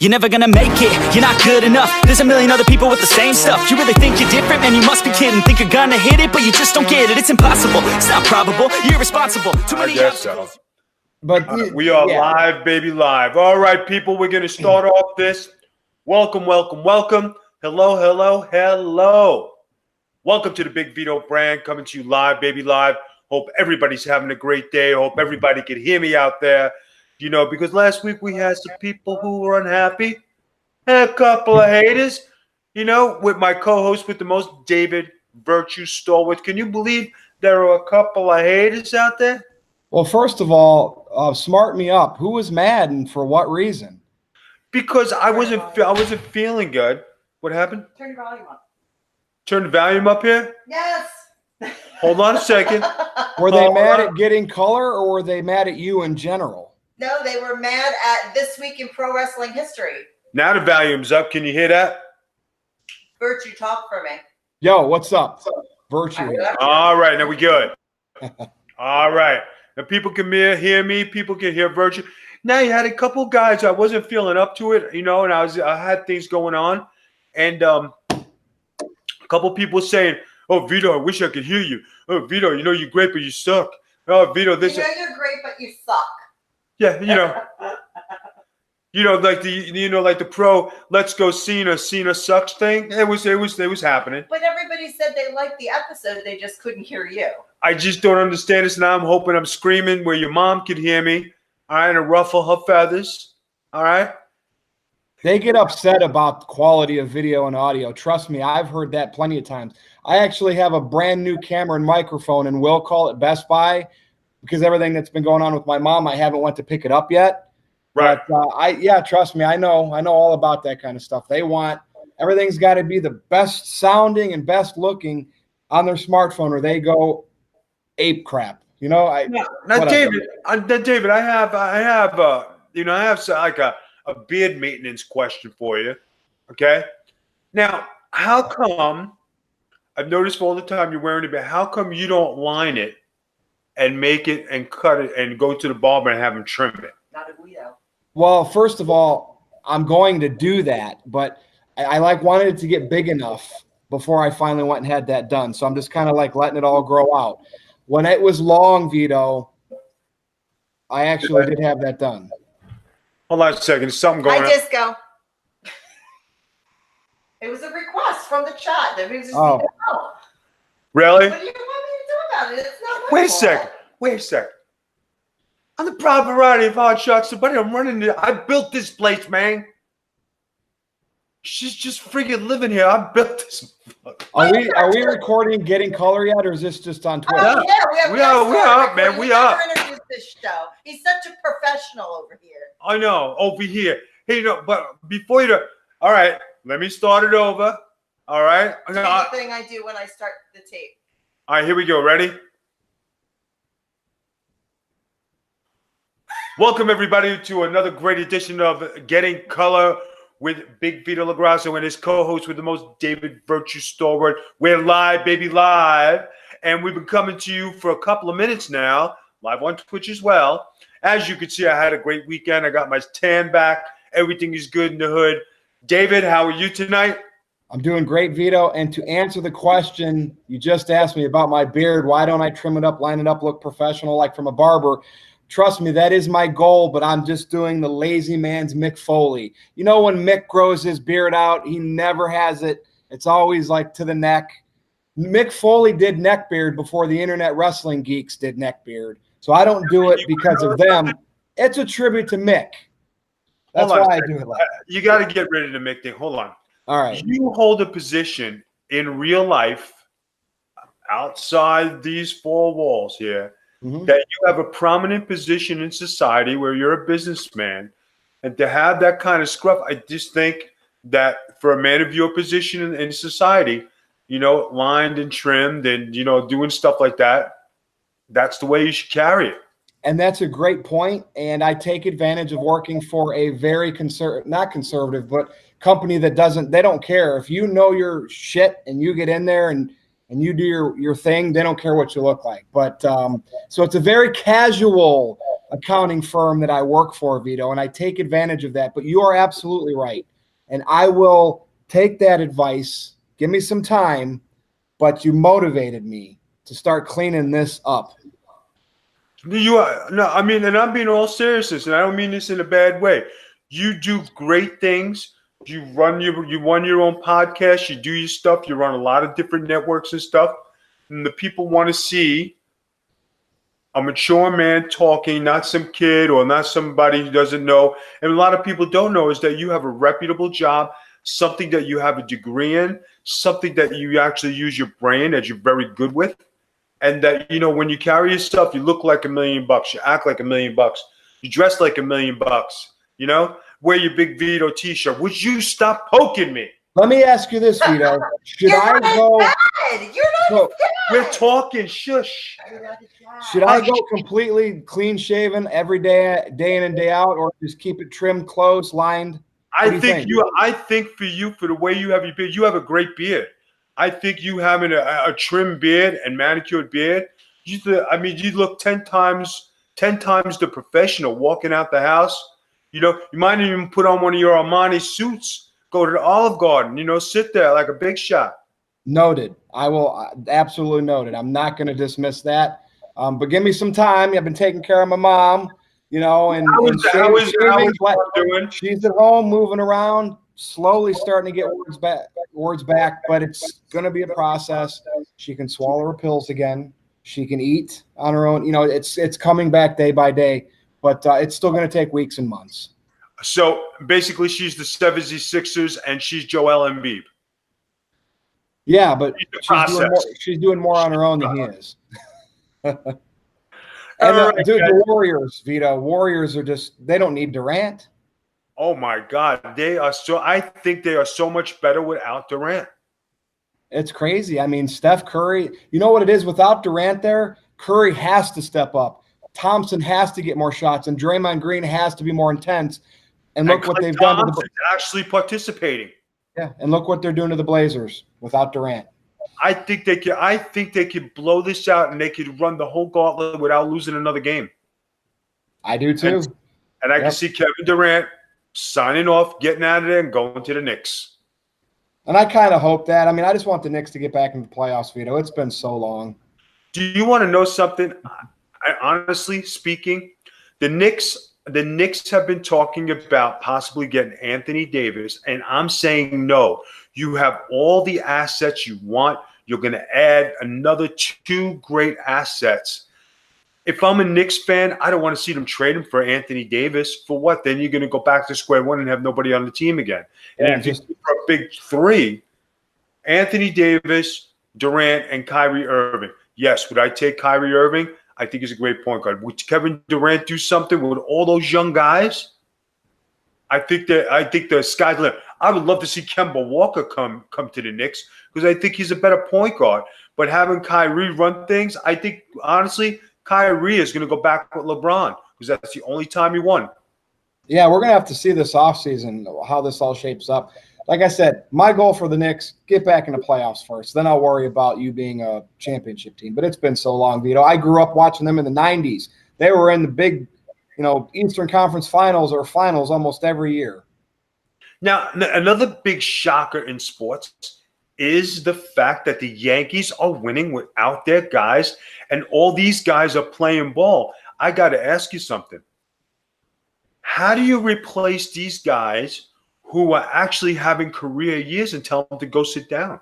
You're never gonna make it, you're not good enough. There's a million other people with the same stuff. You really think you're different? Man, you must be kidding. Think you're gonna hit it, but you just don't get it. It's impossible, it's not probable, you're irresponsible. Too many obstacles. But we are live, baby, live. All right, people, we're gonna start off this. Welcome, welcome, welcome. Hello, hello, hello. Welcome to the Big Vito brand, coming to you live, baby, live. Hope everybody's having a great day. Hope everybody can hear me out there. You know, because last week we had some people who were unhappy, and a couple of haters, you know, with my co-host with the most, David Virtue Stalwart. Can you believe there are a couple of haters out there? Well, first of all, smart me up. Who was mad and for what reason? Because I wasn't feeling good. What happened? Turn your volume up. Turn the volume up here? Yes. Hold on a second. Were they mad at getting color, or were they mad at you in general? No, they were mad at This Week in Pro Wrestling History. Now the volume's up. Can you hear that? Virtue, talk for me. Yo, what's up? Virtue here. All right, now we good. All right. Now people can hear me. People can hear Virtue. Now you had a couple guys. I wasn't feeling up to it, you know, and I had things going on. And a couple people saying, "Oh, Vito, I wish I could hear you. Oh, Vito, you know you're great, but you suck. Oh, Vito, this." You know you're great, but you suck. Yeah, like the pro "Let's Go Cena sucks" thing. It was happening. But everybody said they liked the episode. They just couldn't hear you. I just don't understand this now. I'm hoping I'm screaming where your mom could hear me. All right, and ruffle her feathers. All right. They get upset about the quality of video and audio. Trust me, I've heard that plenty of times. I actually have a brand new camera and microphone and will call it Best Buy because everything that's been going on with my mom, I haven't went to pick it up yet. Right. But trust me, I know all about that kind of stuff. They want everyth's got to be the best sounding and best looking on their smartphone, or they go ape crap. You know, David, I have like a beard maintenance question for you. Okay. Now, how come I've noticed for all the time you're wearing a beard, how come you don't line it and make it and cut it and go to the barber and have him trim it? Not a Guido. Well, first of all, I'm going to do that, but I wanted it to get big enough before I finally went and had that done. So I'm just kind of like letting it all grow out. When it was long, Vito, I actually did have that done. Hold on a second. There's something going on. Disco. It was a request from the chat. That means Really? What do you want me to do about it? It's not Wait a second. I'm the proud variety of hard shots. Somebody I'm running it. I built this place, man. She's just freaking living here. I built this. Are we recording Getting Color yet, or is this just on Twitter? Oh, yeah, we are, man. We are. Introduced this show. He's such a professional over here. I know, over here. Hey, but before you do, all right, let me start it over. All right. The thing I do when I start the tape. All right, here we go. Ready? Welcome, everybody, to another great edition of Getting Color with Big Vito LaGrasso and his co-host with the most, David Virtue Stalwart. We're live, baby, live. And we've been coming to you for a couple of minutes now, live on Twitch as well. As you can see, I had a great weekend. I got my tan back. Everything is good in the hood. David, how are you tonight? I'm doing great, Vito. And to answer the question you just asked me about my beard, why don't I trim it up, line it up, look professional like from a barber? Trust me, that is my goal, but I'm just doing the lazy man's Mick Foley. You know, when Mick grows his beard out, he never has it. It's always like to the neck. Mick Foley did neck beard before the internet wrestling geeks did neck beard. So I don't do it because of them. It's a tribute to Mick. That's why I do it like that. You got to get rid of the Mick thing. Hold on. All right. You hold a position in real life outside these four walls here. That you have a prominent position in society where you're a businessman, and to have that kind of scruff, I just think that for a man of your position in society, you know, lined and trimmed and, you know, doing stuff like that, that's the way you should carry it. And that's a great point. And I take advantage of working for a very not conservative, but company that they don't care. If you know your shit and you get in there and you do your thing, they don't care what you look like. But so it's a very casual accounting firm that I work for, Vito, and I take advantage of that. But you are absolutely right. And I will take that advice. Give me some time, but you motivated me to start cleaning this up. No, I mean, and I'm being all seriousness, and I don't mean this in a bad way. You do great things. You run your own podcast. You do your stuff. You run a lot of different networks and stuff, and the people want to see a mature man talking, not some kid or not somebody who doesn't know. And a lot of people don't know is that you have a reputable job, something that you have a degree in, something that you actually use your brain that you're very good with. And that, when you carry your stuff, you look like $1 million. You act like $1 million. You dress like $1 million. Wear your Big Vito t-shirt. Would you stop poking me? Let me ask you this, Vito. Should I go? You're not We're talking. Shush. Should I go completely clean shaven every day in and day out, or just keep it trimmed, close, lined? I think for you, for the way you have your beard, you have a great beard. I think you having a trimmed beard and manicured beard, you look 10 times the professional walking out the house. You might even put on one of your Armani suits, go to the Olive Garden, sit there like a big shot. Noted. I will absolutely noted. I'm not going to dismiss that. But give me some time. I've been taking care of my mom, and she's at home moving around, slowly starting to get words back, but it's going to be a process. She can swallow her pills again. She can eat on her own. It's coming back day by day, but it's still going to take weeks and months. So basically she's the 76ers and she's Joel Embiid. Yeah, but she's doing more on her own than he is. And dude, the Warriors, Vito, Warriors are they don't need Durant. Oh my God, I think they are so much better without Durant. It's crazy. I mean, Steph Curry, you know what it is without Durant there? Curry has to step up. Thompson has to get more shots, and Draymond Green has to be more intense. And look what they've done. Actually participating. Yeah, and look what they're doing to the Blazers without Durant. I think they could blow this out, and they could run the whole gauntlet without losing another game. I do too. And I can see Kevin Durant signing off, getting out of there, and going to the Knicks. And I kind of hope that. I mean, I just want the Knicks to get back into the playoffs, Vito. It's been so long. Do you want to know something? Honestly speaking, the Knicks have been talking about possibly getting Anthony Davis, and I'm saying no. You have all the assets you want. You're going to add another 2 great assets. If I'm a Knicks fan, I don't want to see them trade him for Anthony Davis. For what? Then you're going to go back to square one and have nobody on the team again. And if you for a big 3, Anthony Davis, Durant, and Kyrie Irving. Yes, would I take Kyrie Irving? I think he's a great point guard. Would Kevin Durant do something with all those young guys? I think the sky's the limit. I would love to see Kemba Walker come to the Knicks because I think he's a better point guard. But having Kyrie run things, I think honestly, Kyrie is going to go back with LeBron because that's the only time he won. Yeah, we're going to have to see this offseason how this all shapes up. Like I said, my goal for the Knicks, get back in the playoffs first. Then I'll worry about you being a championship team. But it's been so long, Vito. I grew up watching them in the 90s. They were in the big, Eastern Conference finals or finals almost every year. Now, another big shocker in sports is the fact that the Yankees are winning without their guys, and all these guys are playing ball. I got to ask you something. How do you replace these guys who are actually having career years and tell them to go sit down?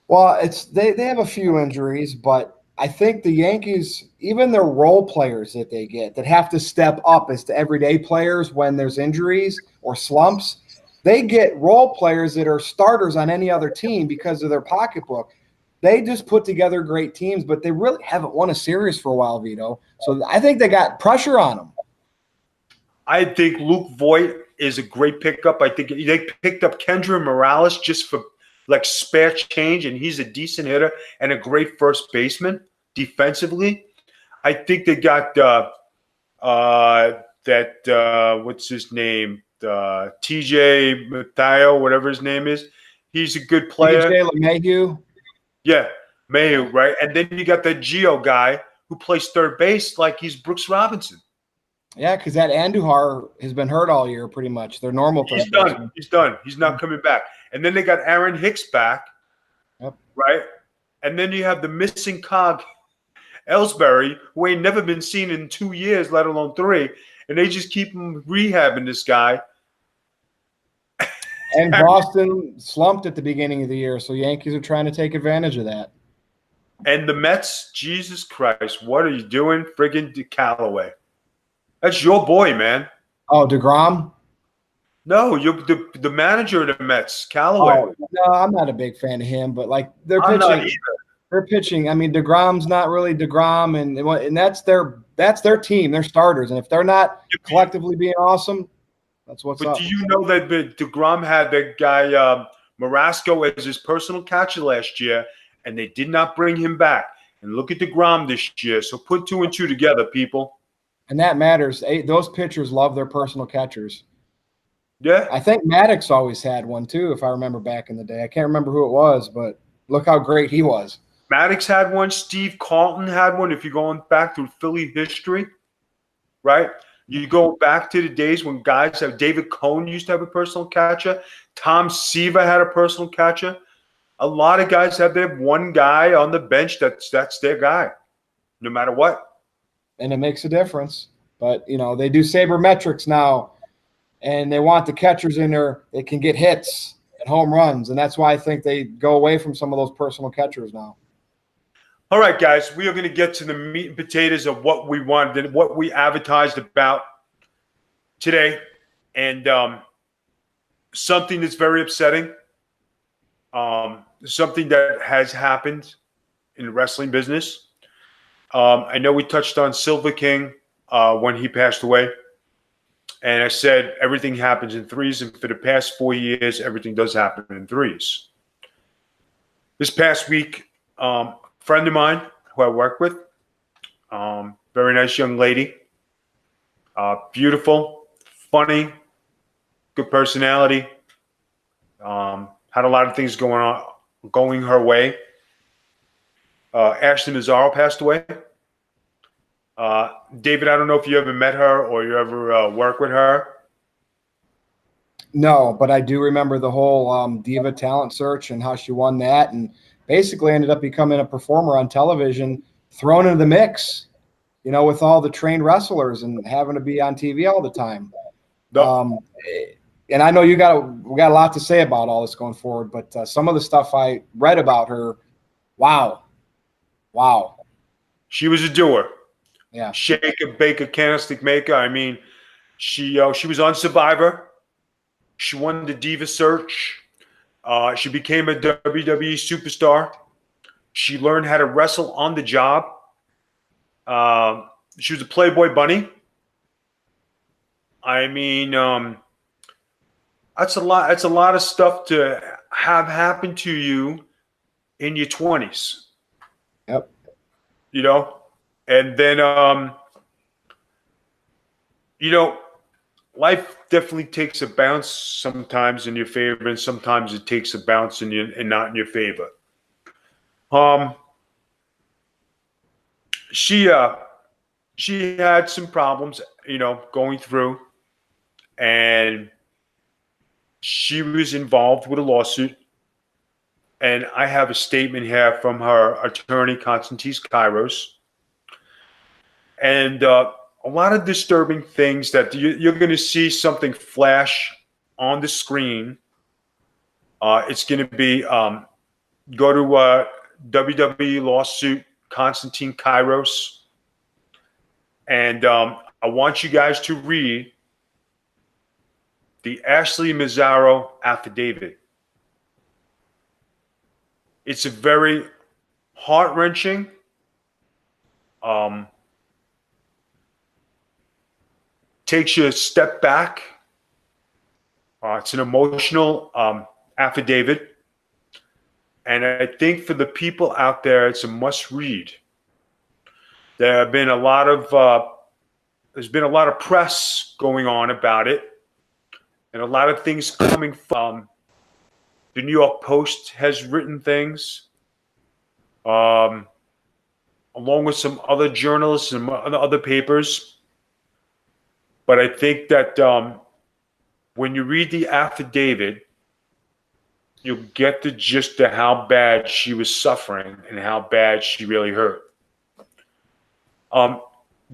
Well, they have a few injuries, but I think the Yankees, even their role players that they get that have to step up as to everyday players when there's injuries or slumps, they get role players that are starters on any other team because of their pocketbook. They just put together great teams, but they really haven't won a series for a while, Vito. So I think they got pressure on them. I think Luke Voigt is a great pickup. I think they picked up Kendra Morales just for like spare change, and he's a decent hitter and a great first baseman defensively. I think they got what's his name? TJ Mateo, whatever his name is. He's a good player. TJ LeMahieu. Yeah, Mayhew, right? And then you got the Gio guy who plays third base like he's Brooks Robinson. Yeah, because that Andujar has been hurt all year pretty much. They're normal third He's done. baseman. He's done. He's not coming back. And then they got Aaron Hicks back, right? And then you have the missing cog, Ellsbury, who ain't never been seen in 2 years, let alone 3. And they just keep him rehabbing this guy. And Boston slumped at the beginning of the year, so Yankees are trying to take advantage of that. And the Mets, Jesus Christ, what are you doing, friggin' Callaway? That's your boy, man. Oh, DeGrom? No, you're the manager of the Mets, Callaway. Oh, no, I'm not a big fan of him, but like they're pitching. They're pitching. I mean, DeGrom's not really DeGrom, and that's their team, their starters. And if they're not collectively being awesome, that's what's up. But do you know that DeGrom had that guy Marasco as his personal catcher last year, and they did not bring him back? And look at DeGrom this year. So put 2 and 2 together, people. And that matters. Those pitchers love their personal catchers. Yeah. I think Maddox always had one too, if I remember back in the day. I can't remember who it was, but look how great he was. Maddox had one. Steve Carlton had one. If you're going back through Philly history, right? You go back to the days when guys have – David Cohn used to have a personal catcher. Tom Seaver had a personal catcher. A lot of guys have their one guy on the bench that's their guy, no matter what. And it makes a difference. But, they do sabermetrics now, and they want the catchers in there that can get hits and home runs, and that's why I think they go away from some of those personal catchers now. All right, guys, we are going to get to the meat and potatoes of what we wanted and what we advertised about today, and something that's very upsetting, something that has happened in the wrestling business. I know we touched on Silver King when he passed away, and I said everything happens in threes, and for the past 4 years, everything does happen in threes. This past week, friend of mine who I work with, very nice young lady, beautiful, funny, good personality, had a lot of things going her way. Ashley Massaro passed away. David, I don't know if you ever met her or you ever work with her. No, but I do remember the whole Diva talent search and how she won that, and basically ended up becoming a performer on television, thrown into the mix, with all the trained wrestlers and having to be on TV all the time. And I know we got a lot to say about all this going forward, but some of the stuff I read about her, wow. She was a doer. Yeah. Shaker, baker, candlestick maker. I mean, she was on Survivor. She won the Diva search. She became a WWE superstar. She learned how to wrestle on the job. She was a Playboy bunny. I mean, that's a lot. That's a lot of stuff to have happen to you in your 20s. Yep. And then, life definitely takes a bounce sometimes in your favor, and sometimes it takes a bounce and not in your favor. She had some problems, going through, and she was involved with a lawsuit. And I have a statement here from her attorney, Constantis Kairos. And a lot of disturbing things that you're going to see something flash on the screen. It's going to be go to WWE lawsuit, Constantine Kairos. And I want you guys to read the Ashley Massaro affidavit. It's a very heart-wrenching, takes you a step back. It's an emotional affidavit. And I think for the people out there, it's a must-read. There's been a lot of press going on about it, and a lot of things coming from the New York Post has written things. A along with some other journalists and other papers. But I think that when you read the affidavit, you'll get the gist of how bad she was suffering and how bad she really hurt.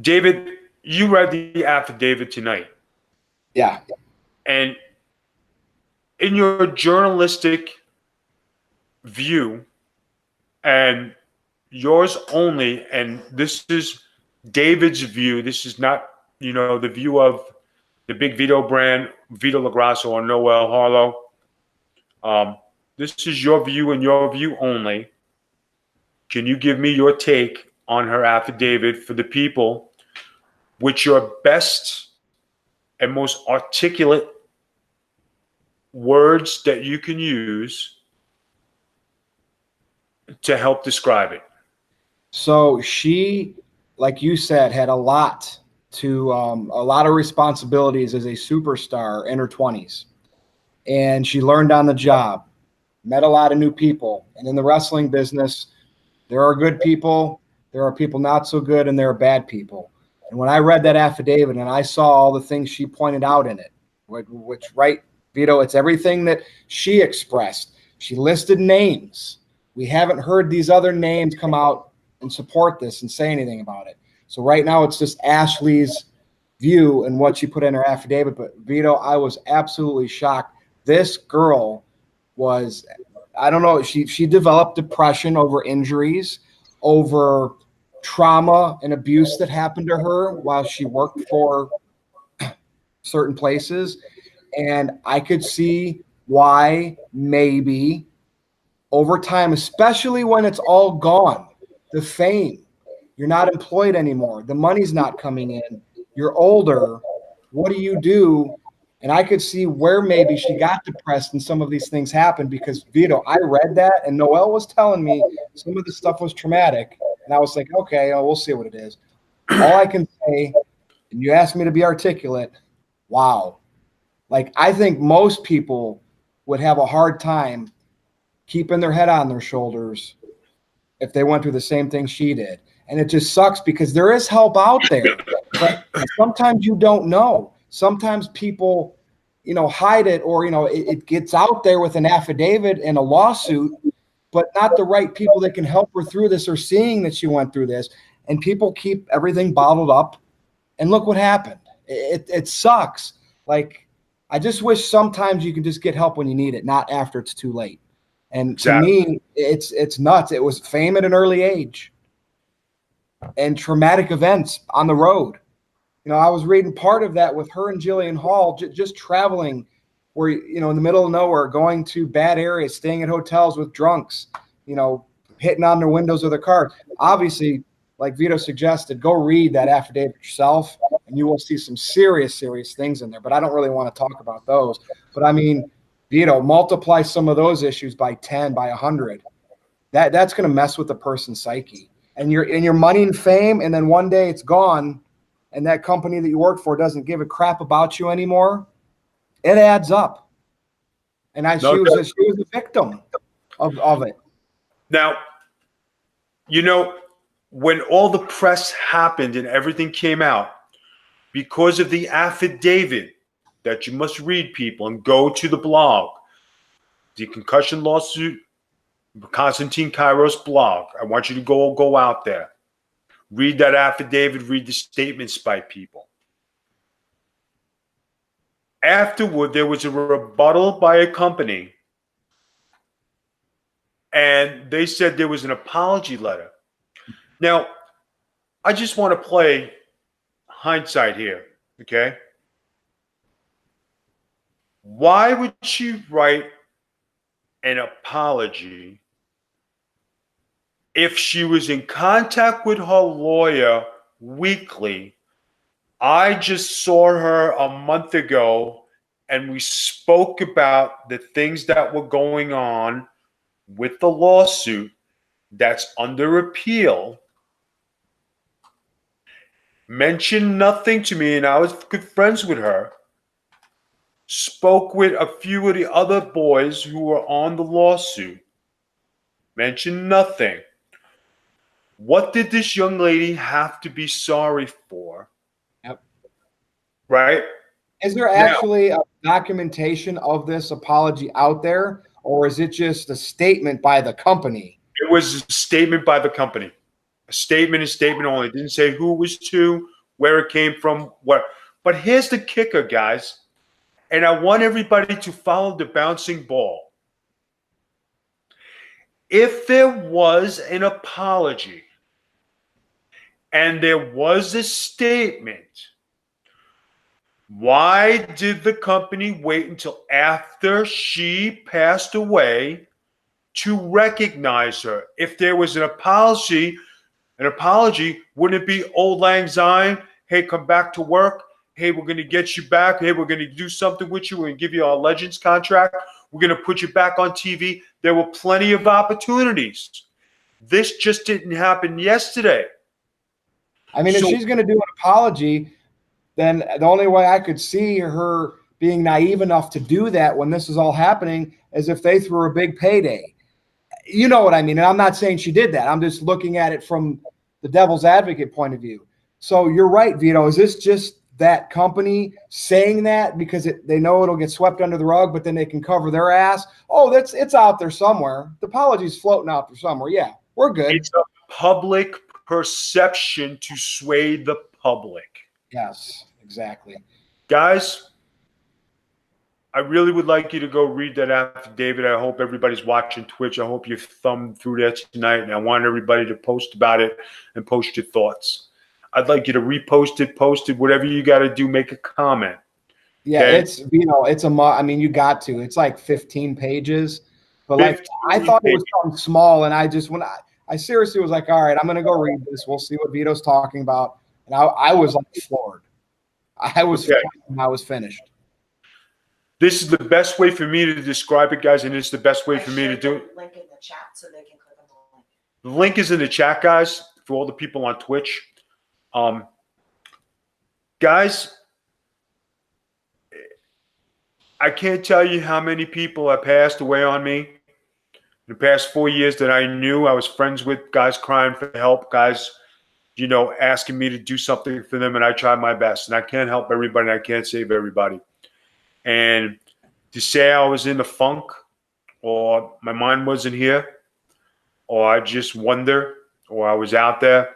David, you read the affidavit tonight. Yeah. And in your journalistic view, and yours only, and this is David's view, this is not, the view of the Big Vito brand, Vito LaGrasso or Noel Harlow. This is your view and your view only. Can you give me your take on her affidavit for the people with your best and most articulate words that you can use to help describe it? So she, like you said, had a lot of responsibilities as a superstar in her 20s. And she learned on the job, met a lot of new people. And in the wrestling business, there are good people, there are people not so good, and there are bad people. And when I read that affidavit and I saw all the things she pointed out in it, which right, Vito, it's everything that she expressed. She listed names. We haven't heard these other names come out and support this and say anything about it. So right now it's just Ashley's view and what she put in her affidavit. But Vito, I was absolutely shocked. This girl was, I don't know, she developed depression over injuries, over trauma and abuse that happened to her while she worked for certain places. And I could see why maybe over time, especially when it's all gone, the fame, you're not employed anymore, the money's not coming in, you're older, what do you do? And I could see where maybe she got depressed and some of these things happened because, Vito, I read that and Noel was telling me some of the stuff was traumatic. And I was like, okay, we'll see what it is. All I can say, and you asked me to be articulate, wow. Like, I think most people would have a hard time keeping their head on their shoulders if they went through the same thing she did. And it just sucks because there is help out there. But sometimes you don't know. Sometimes people, hide it or, it gets out there with an affidavit and a lawsuit, but not the right people that can help her through this or seeing that she went through this. And people keep everything bottled up. And look what happened. It sucks. Like, I just wish sometimes you can just get help when you need it, not after it's too late. And to me, it's nuts. It was fame at an early age and traumatic events on the road. I was reading part of that with her and Jillian Hall, just traveling where, in the middle of nowhere, going to bad areas, staying at hotels with drunks, hitting on their windows of their car. Obviously, like Vito suggested, go read that affidavit yourself and you will see some serious, serious things in there. But I don't really want to talk about those. But I mean, Vito, multiply some of those issues by 10, by 100. That's going to mess with the person's psyche. And your money and fame, and then one day it's gone, and that company that you work for doesn't give a crap about you anymore. It adds up. And she was a victim of it. Now, when all the press happened and everything came out, because of the affidavit that you must read, people, and go to the blog, the concussion lawsuit, Constantine Cairo's blog. I want you to go out there. Read that affidavit, read the statements by people. Afterward, there was a rebuttal by a company, and they said there was an apology letter. Now, I just want to play hindsight here, okay? Why would she write an apology if she was in contact with her lawyer weekly? I just saw her a month ago and we spoke about the things that were going on with the lawsuit that's under appeal. Mentioned nothing to me, and I was good friends with her. Spoke with a few of the other boys who were on the lawsuit. Mentioned nothing. What did this young lady have to be sorry for? Yep. Right? Is there actually a documentation of this apology out there, or is it just a statement by the company? It was a statement by the company. A statement only. It didn't say who it was to, where it came from, what. But here's the kicker, guys. And I want everybody to follow the bouncing ball. If there was an apology and there was a statement, why did the company wait until after she passed away to recognize her? If there was an apology, wouldn't it be old lang syne? Hey, come back to work. Hey, we're going to get you back. Hey, we're going to do something with you. We're going to give you our Legends contract. We're going to put you back on TV. There were plenty of opportunities. This just didn't happen yesterday. I mean, if she's going to do an apology, then the only way I could see her being naive enough to do that when this is all happening is if they threw a big payday. You know what I mean? And I'm not saying she did that. I'm just looking at it from the devil's advocate point of view. So you're right, Vito. Is this just that company saying that because they know it'll get swept under the rug, but then they can cover their ass? Oh, it's out there somewhere. The apology's floating out there somewhere. Yeah, we're good. It's a public perception to sway the public. Yes, exactly. Guys, I really would like you to go read that affidavit. I hope everybody's watching Twitch. I hope you thumbed through that tonight, and I want everybody to post about it and post your thoughts. I'd like you to repost it, post it, whatever you got to do, make a comment. Yeah, okay? It's I mean, you got to. It's like 15 pages. But like I thought it was something small, and I seriously was like, all right, I'm going to go read this. We'll see what Vito's talking about. And I was like floored. I was finished. This is the best way for me to describe it, guys, and it's the best way for me to do it. Link in the chat so they can click on the link. The link is in the chat, guys, for all the people on Twitch. Guys, I can't tell you how many people have passed away on me in the past 4 years that I knew I was friends with, guys crying for help, guys, asking me to do something for them, and I tried my best. And I can't help everybody, and I can't save everybody. And to say I was in the funk, or my mind wasn't here, or I just wonder, or I was out there,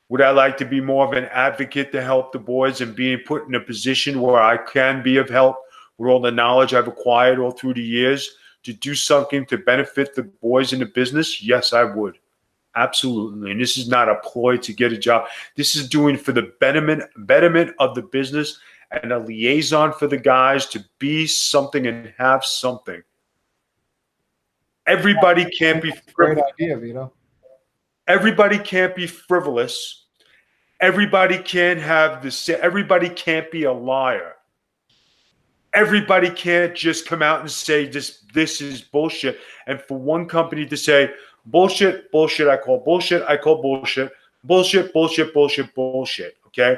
would I like to be more of an advocate to help the boys and being put in a position where I can be of help with all the knowledge I've acquired all through the years to do something to benefit the boys in the business? Yes, I would. Absolutely. And this is not a ploy to get a job. This is doing for the betterment of the business and a liaison for the guys to be something and have something. Everybody can't be frivolous. Great idea, Vito. Everybody can't be frivolous. Everybody can't everybody can't be a liar. Everybody can't just come out and say this is bullshit. And for one company to say bullshit, I call bullshit, bullshit. Okay?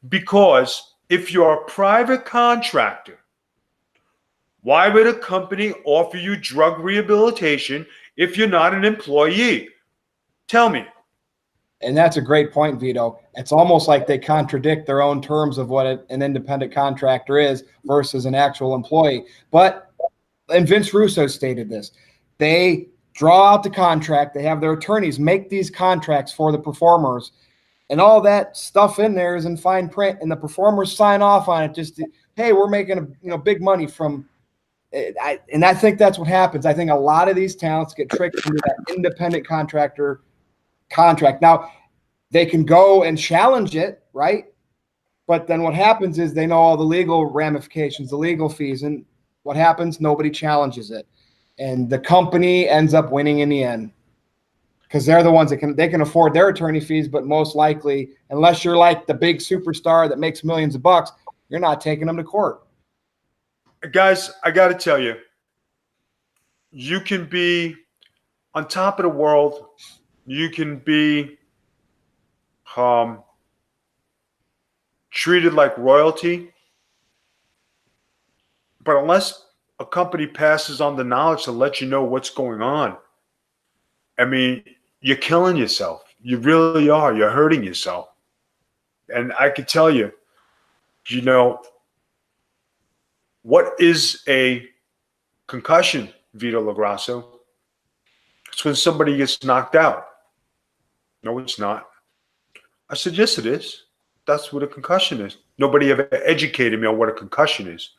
Because if you're a private contractor, why would a company offer you drug rehabilitation if you're not an employee? Tell me. And that's a great point, Vito. It's almost like they contradict their own terms of what an independent contractor is versus an actual employee. And Vince Russo stated this. They draw out the contract. They have their attorneys make these contracts for the performers. And all that stuff in there is in fine print. And the performers sign off on it. Just, hey, we're making big money from and I think that's what happens. I think a lot of these talents get tricked into that independent contractor contract. Now, they can go and challenge it, right? But then what happens is they know all the legal ramifications, the legal fees, and what happens? Nobody challenges it. And the company ends up winning in the end because they're the ones that can afford their attorney fees, but most likely, unless you're like the big superstar that makes millions of bucks, you're not taking them to court. Guys, I got to tell you, you can be on top of the world. You can be treated like royalty. But unless a company passes on the knowledge to let you know what's going on, I mean, you're killing yourself. You really are. You're hurting yourself. And I can tell you, what is a concussion, Vito LaGrasso? It's when somebody gets knocked out. No, it's not. I said, yes, it is. That's what a concussion is. Nobody ever educated me on what a concussion is.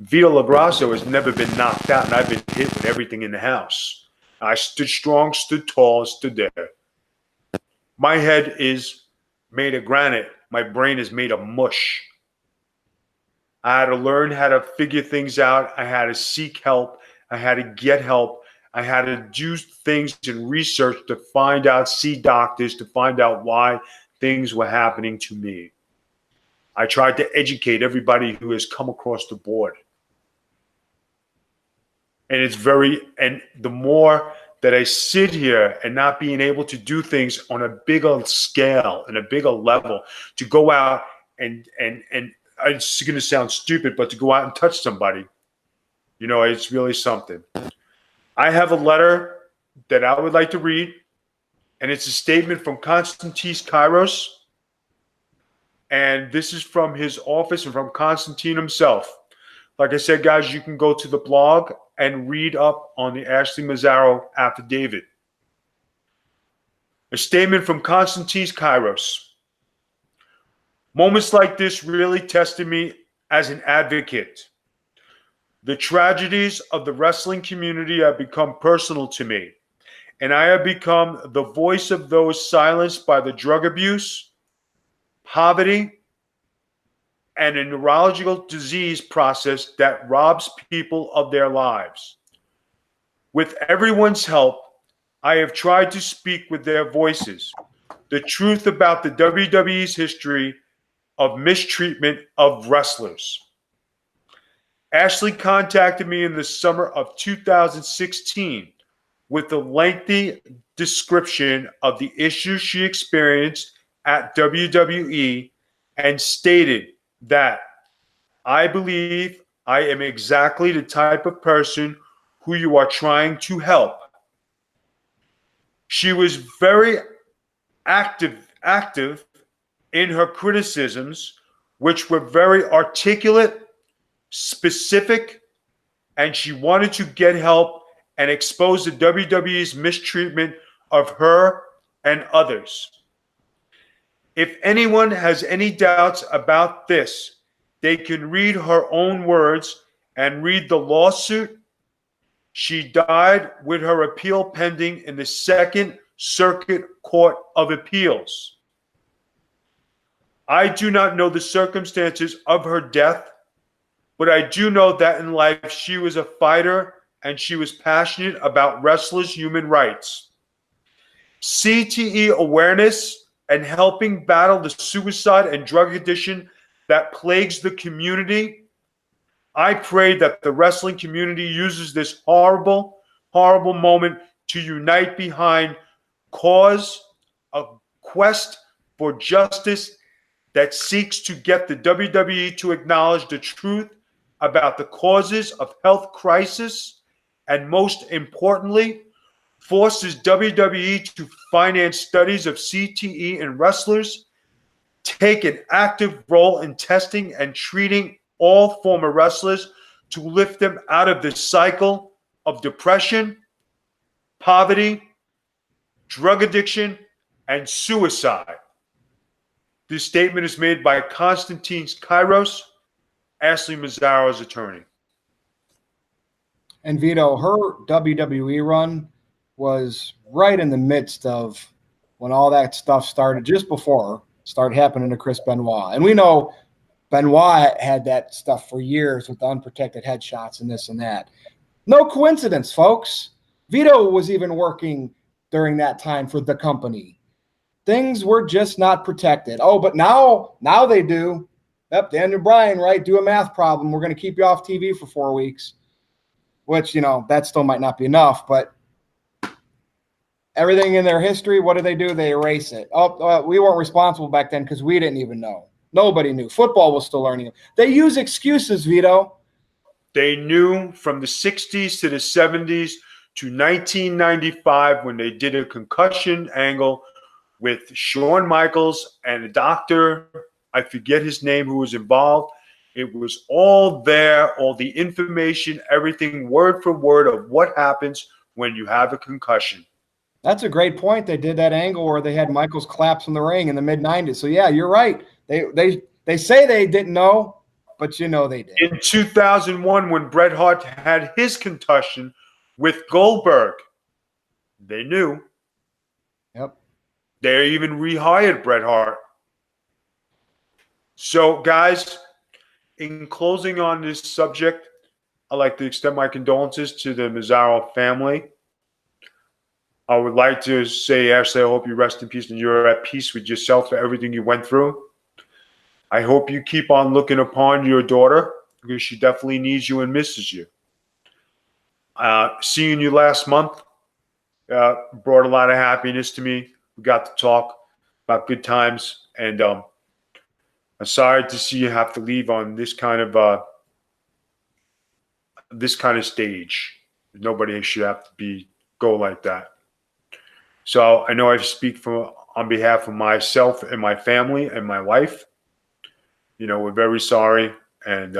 Vito LaGrasso has never been knocked out, and I've been hit with everything in the house. I stood strong, stood tall, and stood there. My head is made of granite. My brain is made of mush. I had to learn how to figure things out. I had to seek help. I had to get help. I had to do things and research to find out, see doctors, to find out why things were happening to me. I tried to educate everybody who has come across the board. And and the more that I sit here and not being able to do things on a bigger scale and a bigger level, to go out and it's going to sound stupid, but to go out and touch somebody, it's really something. I have a letter that I would like to read, and it's a statement from Konstantinos Kairos. And this is from his office and from Konstantin himself. Like I said, guys, you can go to the blog and read up on the Ashley Massaro affidavit. A statement from Konstantinos Kairos. Moments like this really tested me as an advocate. The tragedies of the wrestling community have become personal to me, and I have become the voice of those silenced by the drug abuse, poverty, and a neurological disease process that robs people of their lives. With everyone's help, I have tried to speak with their voices, the truth about the WWE's history of mistreatment of wrestlers. Ashley contacted me in the summer of 2016 with a lengthy description of the issues she experienced at WWE and stated that I believe I am exactly the type of person who you are trying to help. She was very active in her criticisms, which were very articulate, specific, and she wanted to get help and expose the WWE's mistreatment of her and others. If anyone has any doubts about this, they can read her own words and read the lawsuit. She died with her appeal pending in the Second Circuit Court of Appeals. I do not know the circumstances of her death, but I do know that in life she was a fighter and she was passionate about wrestlers' human rights. CTE awareness and helping battle the suicide and drug addiction that plagues the community. I pray that the wrestling community uses this horrible, horrible moment to unite behind a quest for justice that seeks to get the WWE to acknowledge the truth about the causes of health crisis, and most importantly, forces WWE to finance studies of CTE in wrestlers, take an active role in testing and treating all former wrestlers to lift them out of this cycle of depression, poverty, drug addiction, and suicide. This statement is made by Konstantinos Kairos, Ashley Massaro's attorney. And Vito, her WWE run was right in the midst of when all that stuff started, just before started happening to Chris Benoit. And we know Benoit had that stuff for years with the unprotected headshots and this and that. No coincidence, folks. Vito was even working during that time for the company. Things were just not protected. Oh, but now they do. Yep, Daniel Bryan, right? Do a math problem. We're going to keep you off TV for 4 weeks, which, that still might not be enough, but everything in their history, what do? They erase it. We weren't responsible back then because we didn't even know. Nobody knew. Football was still learning. They use excuses, Vito. They knew from the 60s to the 70s to 1995 when they did a concussion angle with Shawn Michaels and a doctor, I forget his name, who was involved. It was all there, all the information, everything word for word of what happens when you have a concussion. That's a great point. They did that angle where they had Michaels collapse in the ring in the mid-90s. So, yeah, you're right. They say they didn't know, but you know they did. In 2001, when Bret Hart had his concussion with Goldberg, they knew. Yep. They even rehired Bret Hart. So, guys, in closing on this subject, I'd like to extend my condolences to the Massaro family. I would like to say, Ashley, I hope you rest in peace and you're at peace with yourself for everything you went through. I hope you keep on looking upon your daughter because she definitely needs you and misses you. Seeing you last month brought a lot of happiness to me. We got to talk about good times, and I'm sorry to see you have to leave on this kind of stage. Nobody should have to go like that. So I know I speak on behalf of myself and my family and my wife. You know, we're very sorry, and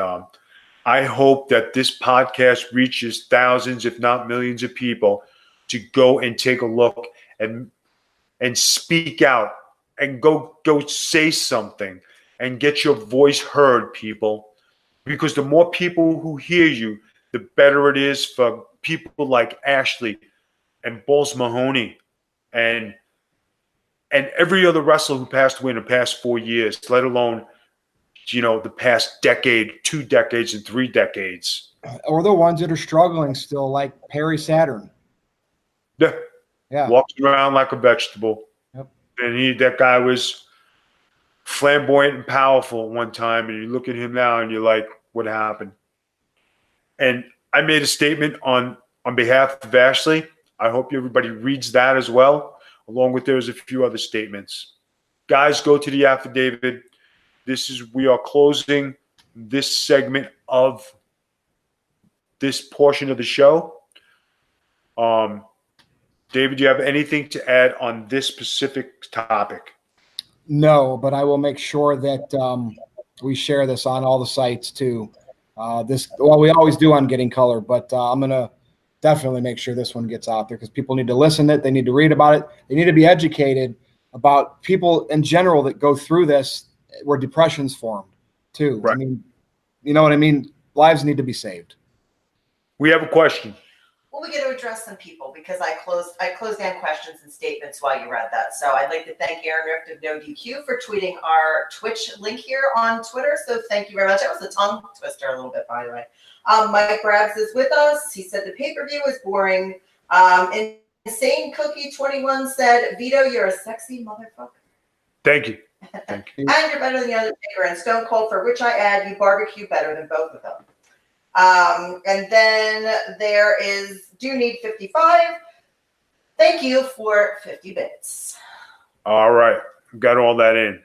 I hope that this podcast reaches thousands, if not millions, of people to go and take a look and speak out and go say something and get your voice heard, people. Because the more people who hear you, the better it is for people like Ashley and Balls Mahoney and every other wrestler who passed away in the past 4 years, let alone, you know, the past decade, 2 decades, and 3 decades. Or the ones that are struggling still, like Perry Saturn. Yeah. Walks around like a vegetable. Yep. And that guy was flamboyant and powerful at one time, and you look at him now and you're like, what happened? And I made a statement on behalf of Ashley. I hope everybody reads that as well, along with there's a few other statements. Guys, go to the affidavit. We are closing this segment of this portion of the show. David, do you have anything to add on this specific topic? No, but I will make sure that we share this on all the sites too. We always do on Getting Color, but I'm going to definitely make sure this one gets out there because people need to listen to it. They need to read about it. They need to be educated about people in general that go through this where depression's formed too. Right. I mean, you know what I mean? Lives need to be saved. We have a question. Well, we get to address some people because I closed down questions and statements while you read that. So I'd like to thank Aaron Rift of No DQ for tweeting our Twitch link here on Twitter. So thank you very much. That was a tongue twister a little bit, by the way. Mike Brabs is with us. He said the pay-per-view was boring. Insane Cookie 21 said, Vito, you're a sexy motherfucker. Thank you. Thank you. And you're better than the Undertaker and Stone Cold, for which I add you barbecue better than both of them. And then there is Do Need 55. Thank you for 50 bits. All right. Got all that in.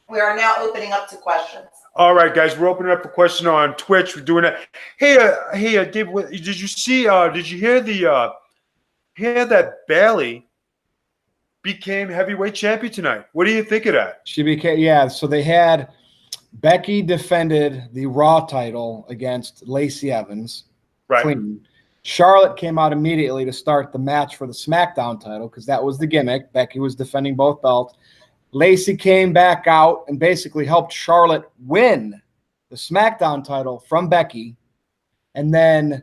We are now opening up to questions. All right, guys. We're opening up for question on Twitch. We're doing that. Hey, Dave, did you see, did you hear that Bayley became heavyweight champion tonight? What do you think of that? She became, yeah. So they had Becky defended the Raw title against Lacey Evans. Right. Clean. Charlotte came out immediately to start the match for the SmackDown title because that was the gimmick. Becky was defending both belts. Lacey came back out and basically helped Charlotte win the SmackDown title from Becky. And then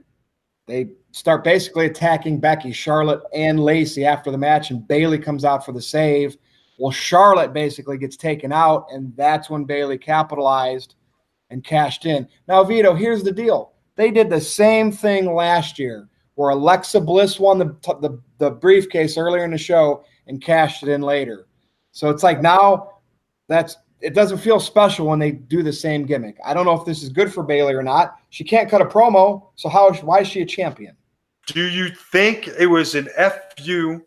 they start basically attacking Becky, Charlotte, and Lacey after the match, and Bayley comes out for the save. Well, Charlotte basically gets taken out, and that's when Bayley capitalized and cashed in. Now, Vito, here's the deal. They did the same thing last year where Alexa Bliss won the briefcase earlier in the show and cashed it in later. So it's like now it doesn't feel special when they do the same gimmick. I don't know if this is good for Bayley or not. She can't cut a promo, so why is she a champion? Do you think it was an FU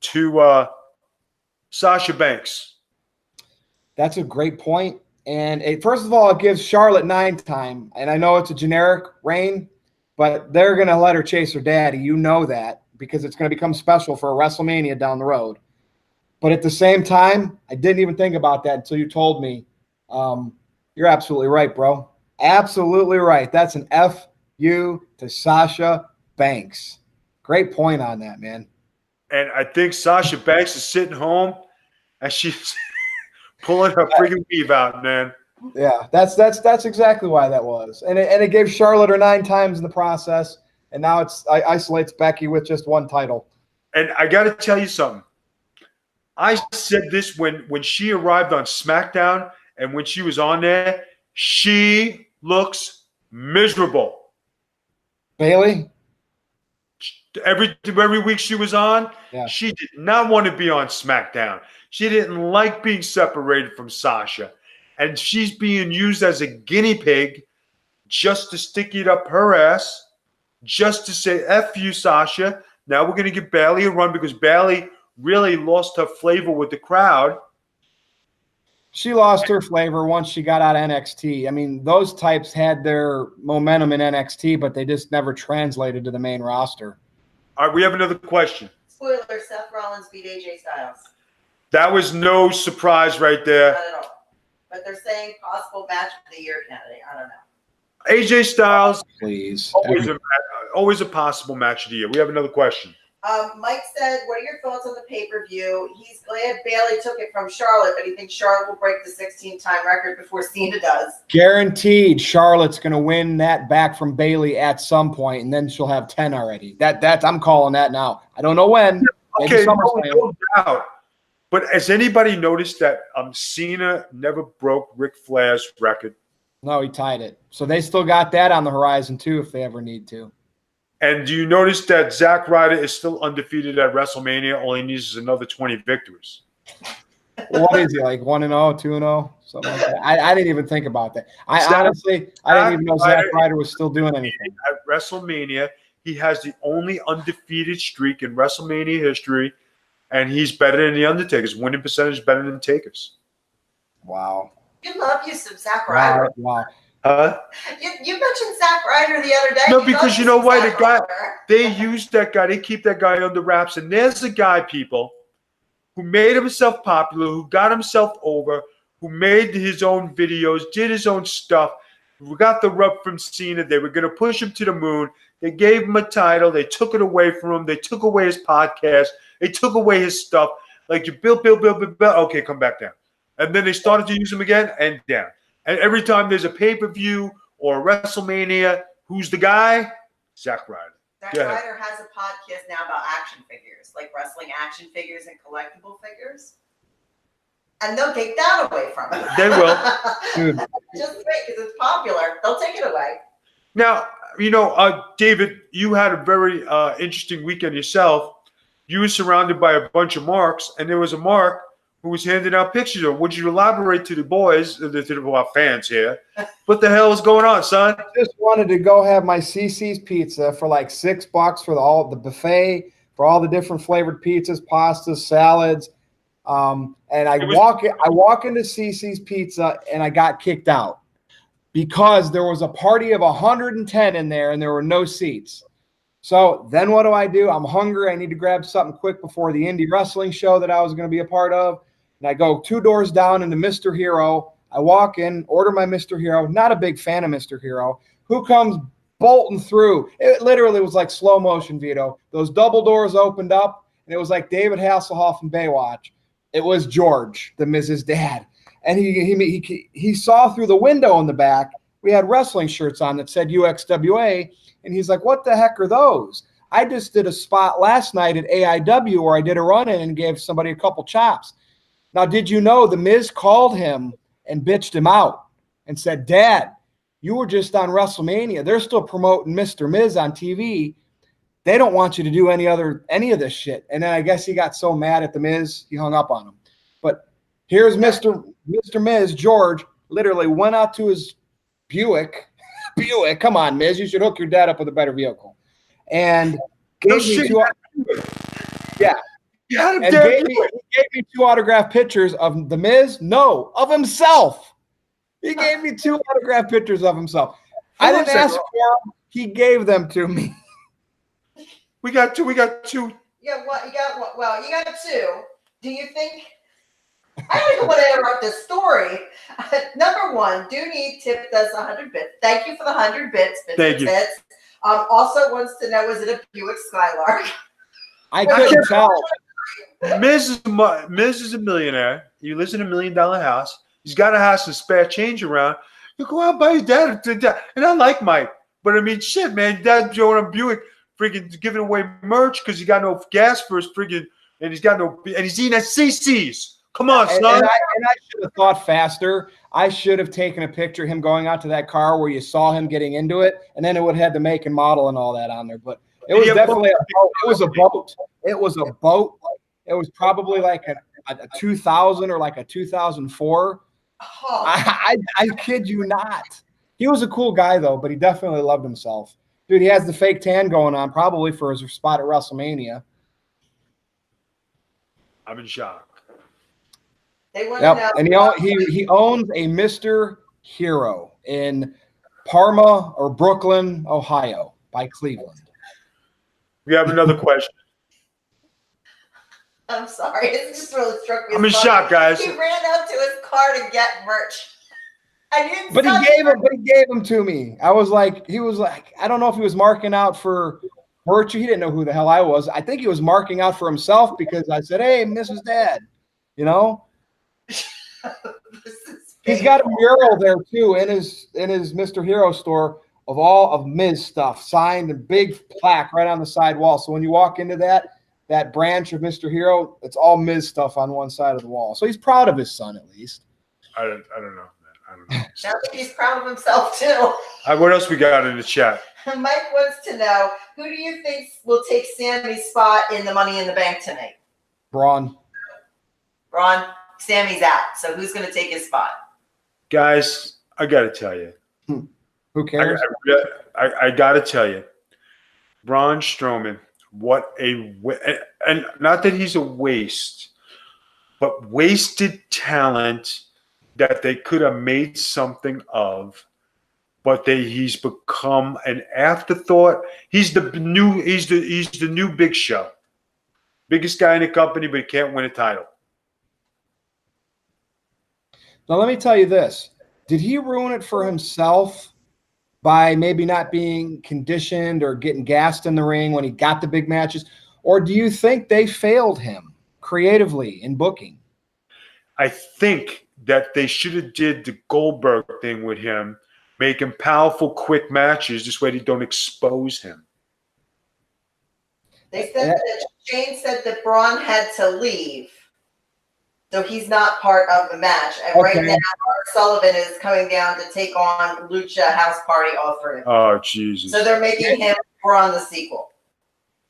to Sasha Banks? That's a great point. And first of all, it gives Charlotte 9 time. And I know it's a generic reign, but they're going to let her chase her daddy. You know that because it's going to become special for a WrestleMania down the road. But at the same time, I didn't even think about that until you told me. You're absolutely right, bro. Absolutely right. That's an F-U to Sasha Banks. Great point on that, man. And I think Sasha Banks is sitting home and she's pulling her freaking weave out, man. Yeah, that's exactly why that was. And it gave Charlotte her 9 times in the process, and now I isolates Becky with just 1 title. And I got to tell you something. I said this when she arrived on SmackDown and when she was on there, she looks miserable. Bayley? Every week she was on, yeah. She did not want to be on SmackDown. She didn't like being separated from Sasha. And she's being used as a guinea pig just to stick it up her ass, just to say, F you, Sasha. Now we're going to give Bayley a run because Bayley really lost her flavor with the crowd. She lost her flavor once she got out of NXT. I mean, those types had their momentum in NXT, but they just never translated to the main roster. All right, we have another question. Spoiler, Seth Rollins beat AJ Styles. That was no surprise right there. Not at all. But they're saying possible match of the year candidate. I don't know. AJ Styles, please. Always a possible match of the year. We have another question. Mike said, what are your thoughts on the pay-per-view? He's glad Bayley took it from Charlotte, but he thinks Charlotte will break the 16-time record before Cena does. Guaranteed Charlotte's going to win that back from Bayley at some point, and then she'll have 10 already. That I'm calling that now. I don't know when. Okay, no doubt. But has anybody noticed that Cena never broke Ric Flair's record? No, he tied it. So they still got that on the horizon, too, if they ever need to. And do you notice that Zack Ryder is still undefeated at WrestleMania? All he needs is another 20 victories. What is he, like 1-0, 2-0? Something like that. I didn't even think about that. Honestly, I didn't even know Zack Ryder was still doing anything. At WrestleMania, he has the only undefeated streak in WrestleMania history, and he's better than The Undertaker's. Winning percentage is better than Taker's. Wow. You love you some Zack Ryder. Wow. You mentioned Zack Ryder the other day. No, because you know why? The guy, they used that guy. They keep that guy under wraps. And there's a guy, people, who made himself popular, who got himself over, who made his own videos, did his own stuff, who got the rub from Cena. They were going to push him to the moon. They gave him a title. They took it away from him. They took away his podcast. They took away his stuff. Like, you Bill. Okay, come back down. And then they started to use him again and down. And every time there's a pay-per-view or a WrestleMania, who's the guy? Zack Ryder. Zack Ryder has a podcast now about action figures, like wrestling action figures and collectible figures. And they'll take that away from him. They will. Just wait, because it's popular. They'll take it away. Now, David, you had a very interesting weekend yourself. You were surrounded by a bunch of marks, and there was a mark who was handing out pictures of. Would you elaborate to the boys, to our fans here? What the hell is going on, son? I just wanted to go have my CC's pizza for like $6 for all the buffet, for all the different flavored pizzas, pastas, salads. And I walk into CC's Pizza and I got kicked out because there was a party of 110 in there and there were no seats. So then what do? I'm hungry. I need to grab something quick before the indie wrestling show that I was going to be a part of. And I go 2 doors down into Mr. Hero. I walk in, order my Mr. Hero. Not a big fan of Mr. Hero. Who comes bolting through? It literally was like slow motion, Vito. Those double doors opened up, and it was like David Hasselhoff from Baywatch. It was George, the Mrs. Dad. And he saw through the window in the back. We had wrestling shirts on that said UXWA. And he's like, what the heck are those? I just did a spot last night at AIW where I did a run-in and gave somebody a couple chops. Now, did you know the Miz called him and bitched him out and said, Dad, you were just on WrestleMania. They're still promoting Mr. Miz on TV. They don't want you to do any of this shit. And then I guess he got so mad at the Miz, he hung up on him. But here's Mr. Miz, George, literally went out to his Buick. Come on, Miz, you should hook your dad up with a better vehicle. And gave me two. Yeah. He gave me 2 autographed pictures of the Miz. No, of himself. He gave me 2 autographed pictures of himself. I didn't ask for them. He gave them to me. We got 2. Yeah, what you got? Well, you got 2. Do you think? I don't even want to interrupt this story. Number one, Dooney tipped us 100 bits. Thank you for the 100 bits. Thank you. Also wants to know, was it a Buick Skylark? I couldn't tell. Miz is a millionaire. You live in $1 million house. He's got a house with spare change around. You go out and buy your dad. And I like Mike. But I mean, shit, man. Dad's showing him Buick freaking giving away merch because he got no gas for his freaking, and he's eating at CC's. Come on, son. And I should have thought faster. I should have taken a picture of him going out to that car where you saw him getting into it, and then it would have had the make and model and all that on there. But it was definitely a boat. It was a boat. It was a boat. It was probably like a 2000 or like a 2004. Oh. I kid you not. He was a cool guy, though, but he definitely loved himself. Dude, he has the fake tan going on, probably for his spot at WrestleMania. I'm in shock. They want to know. And he owns a Mr. Hero in Parma or Brooklyn, Ohio, by Cleveland. We have another question. I'm sorry. It just really struck me. I'm in shock, guys. He ran up to his car to get merch. But he gave him to me. He was like, I don't know if he was marking out for virtue. He didn't know who the hell I was. I think he was marking out for himself because I said, "Hey, Mrs. Dad," you know. He's got a mural there too in his Mr. Hero store of all of Miz stuff, signed and big plaque right on the side wall. So when you walk into that branch of Mr. Hero, it's all Miz stuff on one side of the wall. So he's proud of his son at least. I don't know. I don't know. I think he's proud of himself too. What else we got in the chat? Mike wants to know, who do you think will take Sammy's spot in the Money in the Bank tonight? Braun, Sammy's out. So who's going to take his spot? Guys, I got to tell you. Who cares? I got to tell you. Braun Strowman, and not that he's a waste, but wasted talent that they could have made something of, but he's become an afterthought. He's the new Big Show. Biggest guy in the company, but he can't win a title. Now, let me tell you this. Did he ruin it for himself by maybe not being conditioned or getting gassed in the ring when he got the big matches? Or do you think they failed him creatively in booking? I think that they should have did the Goldberg thing with him, make him powerful, quick matches. This way they don't expose him. They said that Shane said that Braun had to leave. So he's not part of the match. And right now, Mark Sullivan is coming down to take on Lucha House Party all three. Oh, Jesus. So they're making him Braun the sequel.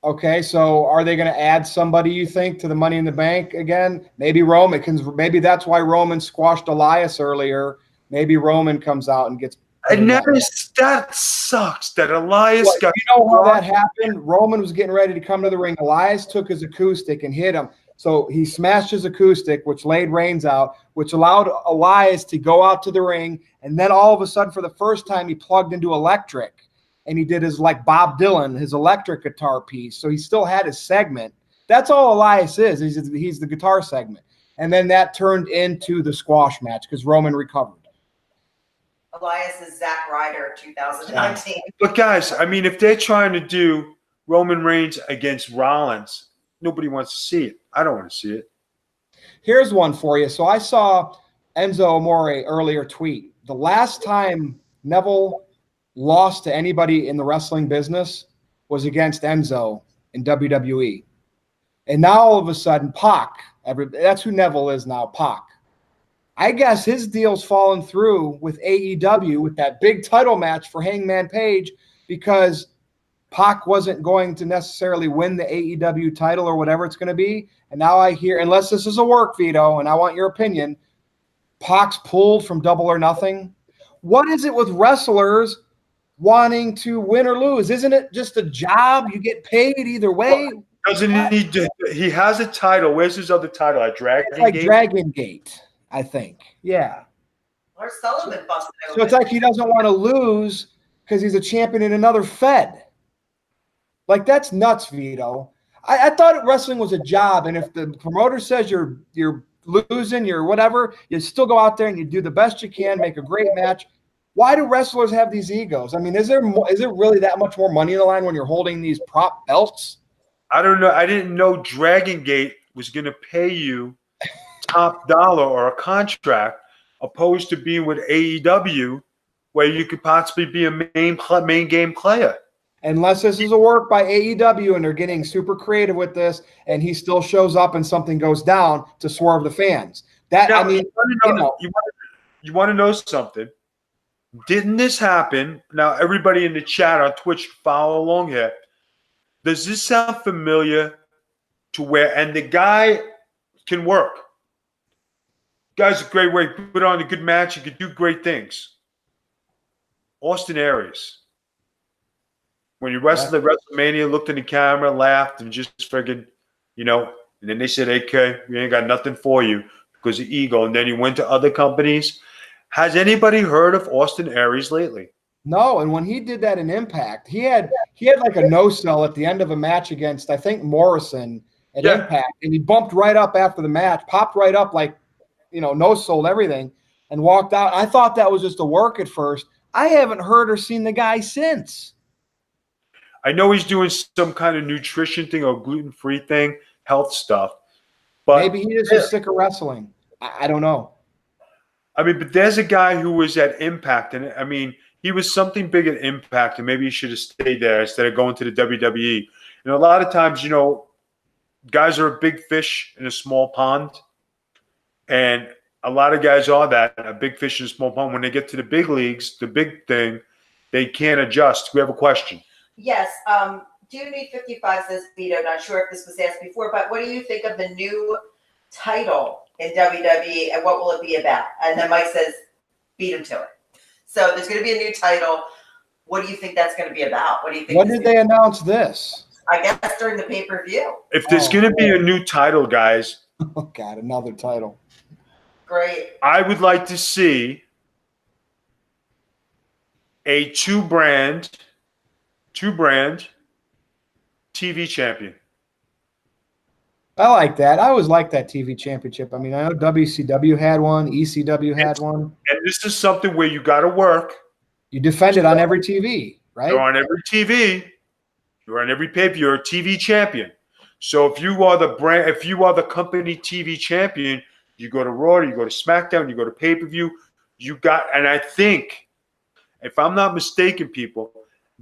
Okay, so are they going to add somebody, you think, to the Money in the Bank again? Maybe Roman. Maybe that's why Roman squashed Elias earlier. Maybe Roman comes out and gets... That sucks that Elias got... You know how that happened? Roman was getting ready to come to the ring. Elias took his acoustic and hit him. So he smashed his acoustic, which laid Reigns out, which allowed Elias to go out to the ring. And then all of a sudden, for the first time, he plugged into electric. And he did his, like Bob Dylan, his electric guitar piece. So he still had his segment. That's all Elias is. He's the guitar segment. And then that turned into the squash match because Roman recovered. Elias is Zack Ryder 2019. But guys, I mean, if they're trying to do Roman Reigns against Rollins, nobody wants to see it. I don't want to see it. Here's one for you. So I saw Enzo Amore earlier tweet. The last time Neville lost to anybody in the wrestling business was against Enzo in WWE. And now all of a sudden, Pac, that's who Neville is now, Pac. I guess his deal's fallen through with AEW with that big title match for Hangman Page because Pac wasn't going to necessarily win the AEW title or whatever it's going to be. And now I hear, unless this is a work, Vito, and I want your opinion, Pac's pulled from Double or Nothing. What is it with wrestlers wanting to win or lose? Isn't it just a job? You get paid either way. Doesn't he has a title. Where's his other title? It's like Dragon Gate, I think. Yeah. Or Sullivan busted over. So it's like he doesn't want to lose because he's a champion in another Fed. Like, that's nuts, Vito. I thought wrestling was a job, and if the promoter says you're losing, you're whatever, you still go out there and you do the best you can, make a great match. Why do wrestlers have these egos? I mean, is there really that much more money in the line when you're holding these prop belts? I don't know. I didn't know Dragon Gate was going to pay you top dollar or a contract, opposed to being with AEW, where you could possibly be a main game player. Unless this is a work by AEW and they're getting super creative with this, and he still shows up and something goes down to swerve the fans. Now, you want to know something? Didn't this happen? Now, everybody in the chat on Twitch, follow along here. Does this sound familiar to where, and the guy can work. Guy's a great way, put on a good match, he could do great things. Austin Aries. When he wrestled at WrestleMania, looked in the camera, laughed, and just friggin', and then they said, okay, we ain't got nothing for you because of ego. And then he went to other companies. Has anybody heard of Austin Aries lately? No, and when he did that in Impact, he had like a no-sell at the end of a match against, I think, Morrison at Impact, and he bumped right up after the match, popped right up like, no-sold everything, and walked out. I thought that was just a work at first. I haven't heard or seen the guy since. I know he's doing some kind of nutrition thing or gluten-free thing, health stuff. But maybe he just is sick of wrestling. I don't know. I mean, but there's a guy who was at Impact, and I mean, he was something big at Impact, and maybe he should have stayed there instead of going to the WWE. And a lot of times, guys are a big fish in a small pond, and a lot of guys are that, a big fish in a small pond. When they get to the big leagues, the big thing, they can't adjust. We have a question. Yes. Do you need 55, says Vito. Not sure if this was asked before, but what do you think of the new title in WWE and what will it be about? And then Mike says, beat him to it. So there's going to be a new title. What do you think that's going to be about? What do you think? When did they announce this? I guess during the pay-per-view. If there's going to be a new title, guys. Oh, God, another title. Great. I would like to see a two-brand TV champion. I like that. I always liked that TV championship. I mean, I know WCW had one, ECW had one. And this is something where you got to work. You defend it on every TV, right? You're on every TV. You're on every pay-per-view. You're a TV champion. So if you are the company TV champion, you go to Raw, you go to SmackDown, you go to pay-per-view. And I think, if I'm not mistaken, people,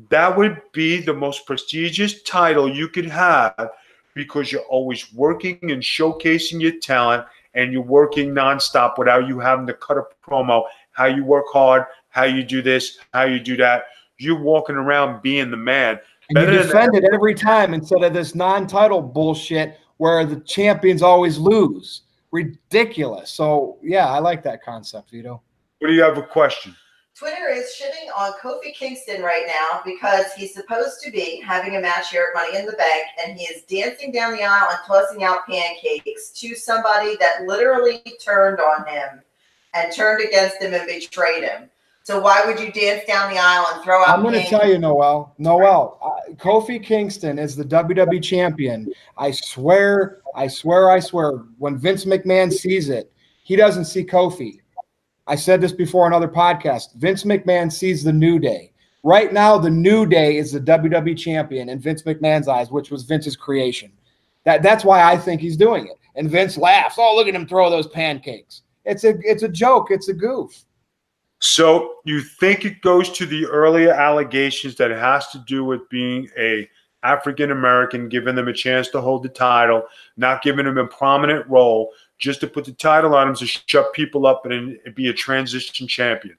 that would be the most prestigious title you could have, because you're always working and showcasing your talent, and you're working nonstop without you having to cut a promo, how you work hard, how you do this, how you do that. You're walking around being the man. And you defend it every time instead of this non-title bullshit where the champions always lose. Ridiculous. So, yeah, I like that concept, Vito. What do you have a question? Twitter is shitting on Kofi Kingston right now because he's supposed to be having a match here at Money in the Bank, and he is dancing down the aisle and tossing out pancakes to somebody that literally turned on him and turned against him and betrayed him. So why would you dance down the aisle and throw out I'm going to tell you, Noel, Kofi Kingston is the WWE champion. I swear, when Vince McMahon sees it, he doesn't see Kofi. I said this before on other podcasts. Vince McMahon sees the New Day. Right now, the New Day is the WWE champion in Vince McMahon's eyes, which was Vince's creation. That's why I think he's doing it. And Vince laughs. Oh, look at him throw those pancakes. It's a joke. It's a goof. So you think it goes to the earlier allegations that it has to do with being a African-American, giving them a chance to hold the title, not giving them a prominent role, just to put the title on him to shut people up and be a transition champion.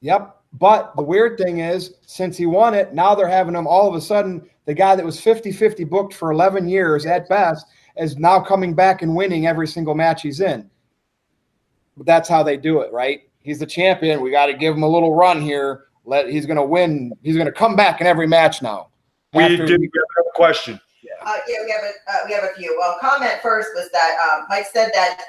Yep. But the weird thing is, since he won it, now they're having him all of a sudden, the guy that was 50-50 booked for 11 years at best is now coming back and winning every single match he's in. But that's how they do it, right? He's the champion. We got to give him a little run here. He's going to win. He's going to come back in every match now. We did get a question. We have a few. Well, comment first was that Mike said that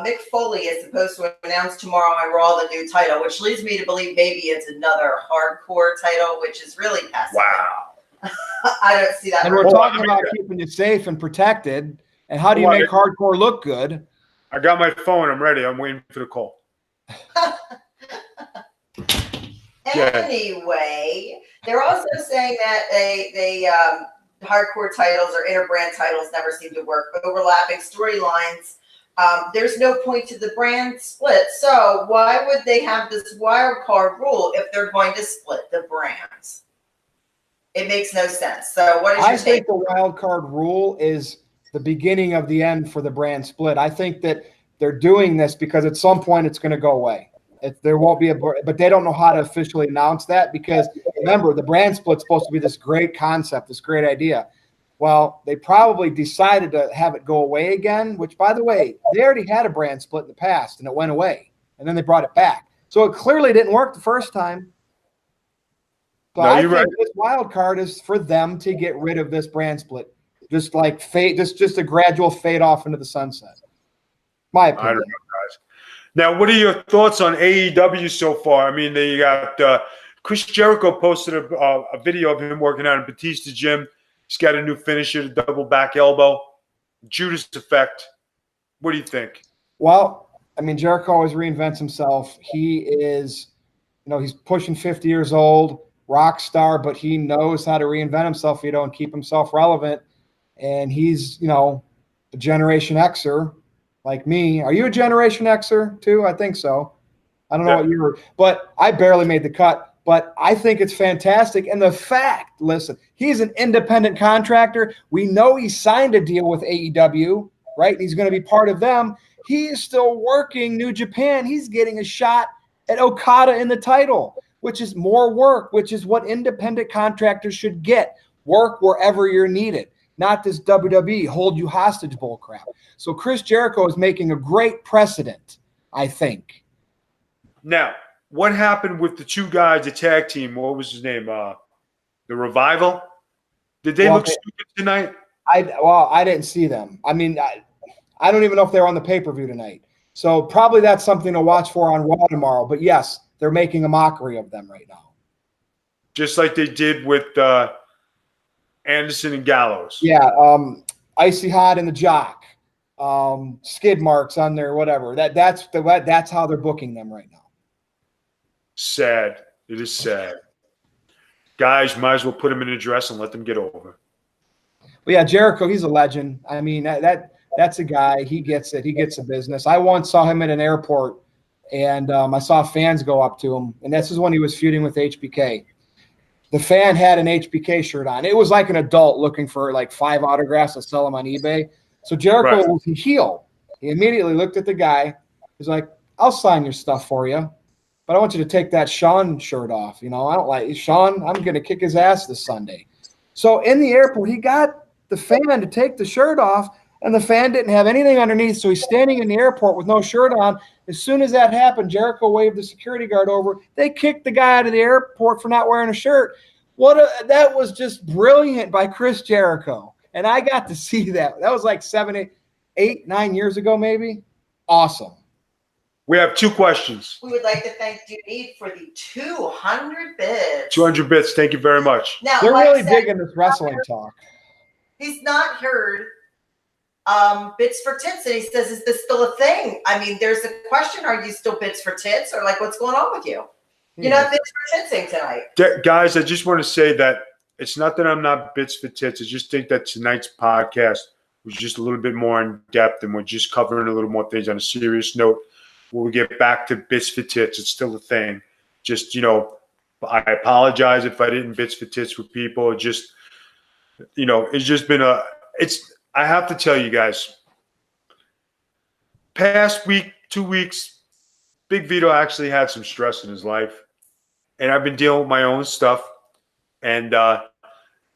Mick Foley is supposed to announce tomorrow on Raw the new title, which leads me to believe maybe it's another hardcore title, which is really passive. Wow. I don't see that. And we're talking about keeping you safe and protected. And how do you make hardcore look good? I got my phone. I'm ready. I'm waiting for the call. Anyway, they're also saying that they hardcore titles or interbrand titles never seem to work. Overlapping storylines. There's no point to the brand split. So why would they have this wild card rule if they're going to split the brands? It makes no sense. So what is your take? I think the wild card rule is the beginning of the end for the brand split. I think that they're doing this because at some point it's going to go away. There won't be but they don't know how to officially announce that because remember, the brand split's supposed to be this great concept, this great idea. Well, they probably decided to have it go away again, which, by the way, they already had a brand split in the past, and it went away, and then they brought it back. So it clearly didn't work the first time. So I think this wild card is for them to get rid of this brand split, just like fade, just a gradual fade off into the sunset. My opinion. I don't know, guys. Now, what are your thoughts on AEW so far? I mean, they got Chris Jericho posted a video of him working out in Batista's gym. He's got a new finisher, the double back elbow. Judas effect. What do you think? Well, I mean, Jericho always reinvents himself. He is, he's pushing 50 years old, rock star, but he knows how to reinvent himself, and keep himself relevant. And he's, a Generation Xer like me. Are you a Generation Xer too? I think so. I don't know what you were, but I barely made the cut. But I think it's fantastic. And the fact, listen, he's an independent contractor. We know he signed a deal with AEW, right? He's going to be part of them. He is still working New Japan. He's getting a shot at Okada in the title, which is more work, which is what independent contractors should get. Work wherever you're needed, not this WWE hold you hostage bull crap. So Chris Jericho is making a great precedent, I think. Now, what happened with the two guys, the tag team? What was his name? The Revival? Did they look stupid tonight? I didn't see them. I mean, I don't even know if they're on the pay-per-view tonight. So probably that's something to watch for on Raw tomorrow. But yes, they're making a mockery of them right now. Just like they did with Anderson and Gallows. Yeah, Icy Hot and the Jock, skid marks on their whatever. That's how they're booking them right now. Sad. It is sad. Guys, might as well put him in a dress and let them get over. Well, yeah, Jericho, he's a legend. I mean, that's a guy. He gets it. He gets the business. I once saw him at an airport, and I saw fans go up to him, and this is when he was feuding with HBK. The fan had an HBK shirt on. It was like an adult looking for like 5 autographs to sell them on eBay. So Jericho was a heel. He immediately looked at the guy. He's like, I'll sign your stuff for you, but I want you to take that Sean shirt off. I don't like Sean. I'm going to kick his ass this Sunday. So in the airport, he got the fan to take the shirt off, and the fan didn't have anything underneath. So he's standing in the airport with no shirt on. As soon as that happened, Jericho waved the security guard over. They kicked the guy out of the airport for not wearing a shirt. That was just brilliant by Chris Jericho. And I got to see that. That was like 9 years ago, maybe. Awesome. We have 2 questions. We would like to thank Judy for the 200 bits. 200 bits. Thank you very much. Now, they're really digging this wrestling talk. He's not heard bits for tits, and he says, is this still a thing? I mean, there's a question. Are you still bits for tits, or like what's going on with you? You're not bits for titsing tonight. Guys, I just want to say that it's not that I'm not bits for tits. I just think that tonight's podcast was just a little bit more in depth, and we're just covering a little more things on a serious note. When we get back to bits for tits, it's still a thing. Just, I apologize if I didn't bits for tits with people. It just, it's just been I have to tell you guys, past week, 2 weeks, Big Vito actually had some stress in his life. And I've been dealing with my own stuff. And,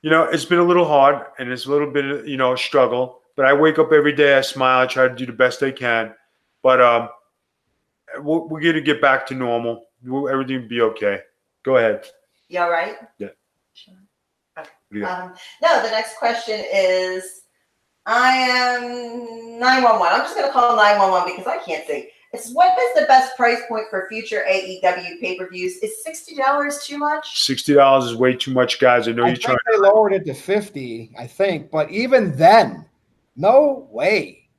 it's been a little hard, and it's a little bit of, a struggle. But I wake up every day, I smile, I try to do the best I can. But we're going to get back to normal. Everything will be okay. Go ahead. You all right? Yeah. Sure. Okay. No, the next question is, I am 911. I'm just going to call 911 because I can't see. What is the best price point for future AEW pay-per-views? Is $60 too much? $60 is way too much, guys. I know you're trying. They lowered it to $50, I think, but even then, no way.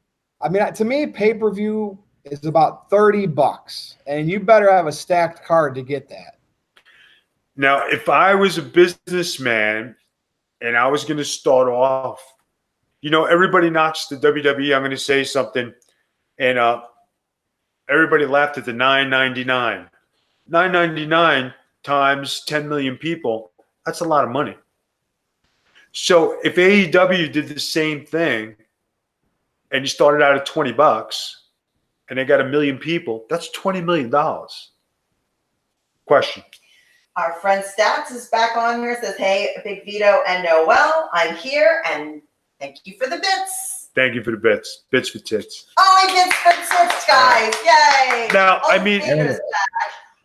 I mean, to me, pay-per-view is about $30, and you better have a stacked card to get that. Now, if I was a businessman and I was going to start off, everybody knocks the WWE. I'm going to say something, and everybody laughed at the $9.99. $9.99 times 10 million people, that's a lot of money. So if AEW did the same thing and you started out at $20 and they got 1 million people, that's $20 million. Question. Our friend Stats is back on here, says, hey, Big Vito and Noel, I'm here, and thank you for the bits. Thank you for the bits. Bits for tits. Oh, bits for tits, guys. Yay. Now,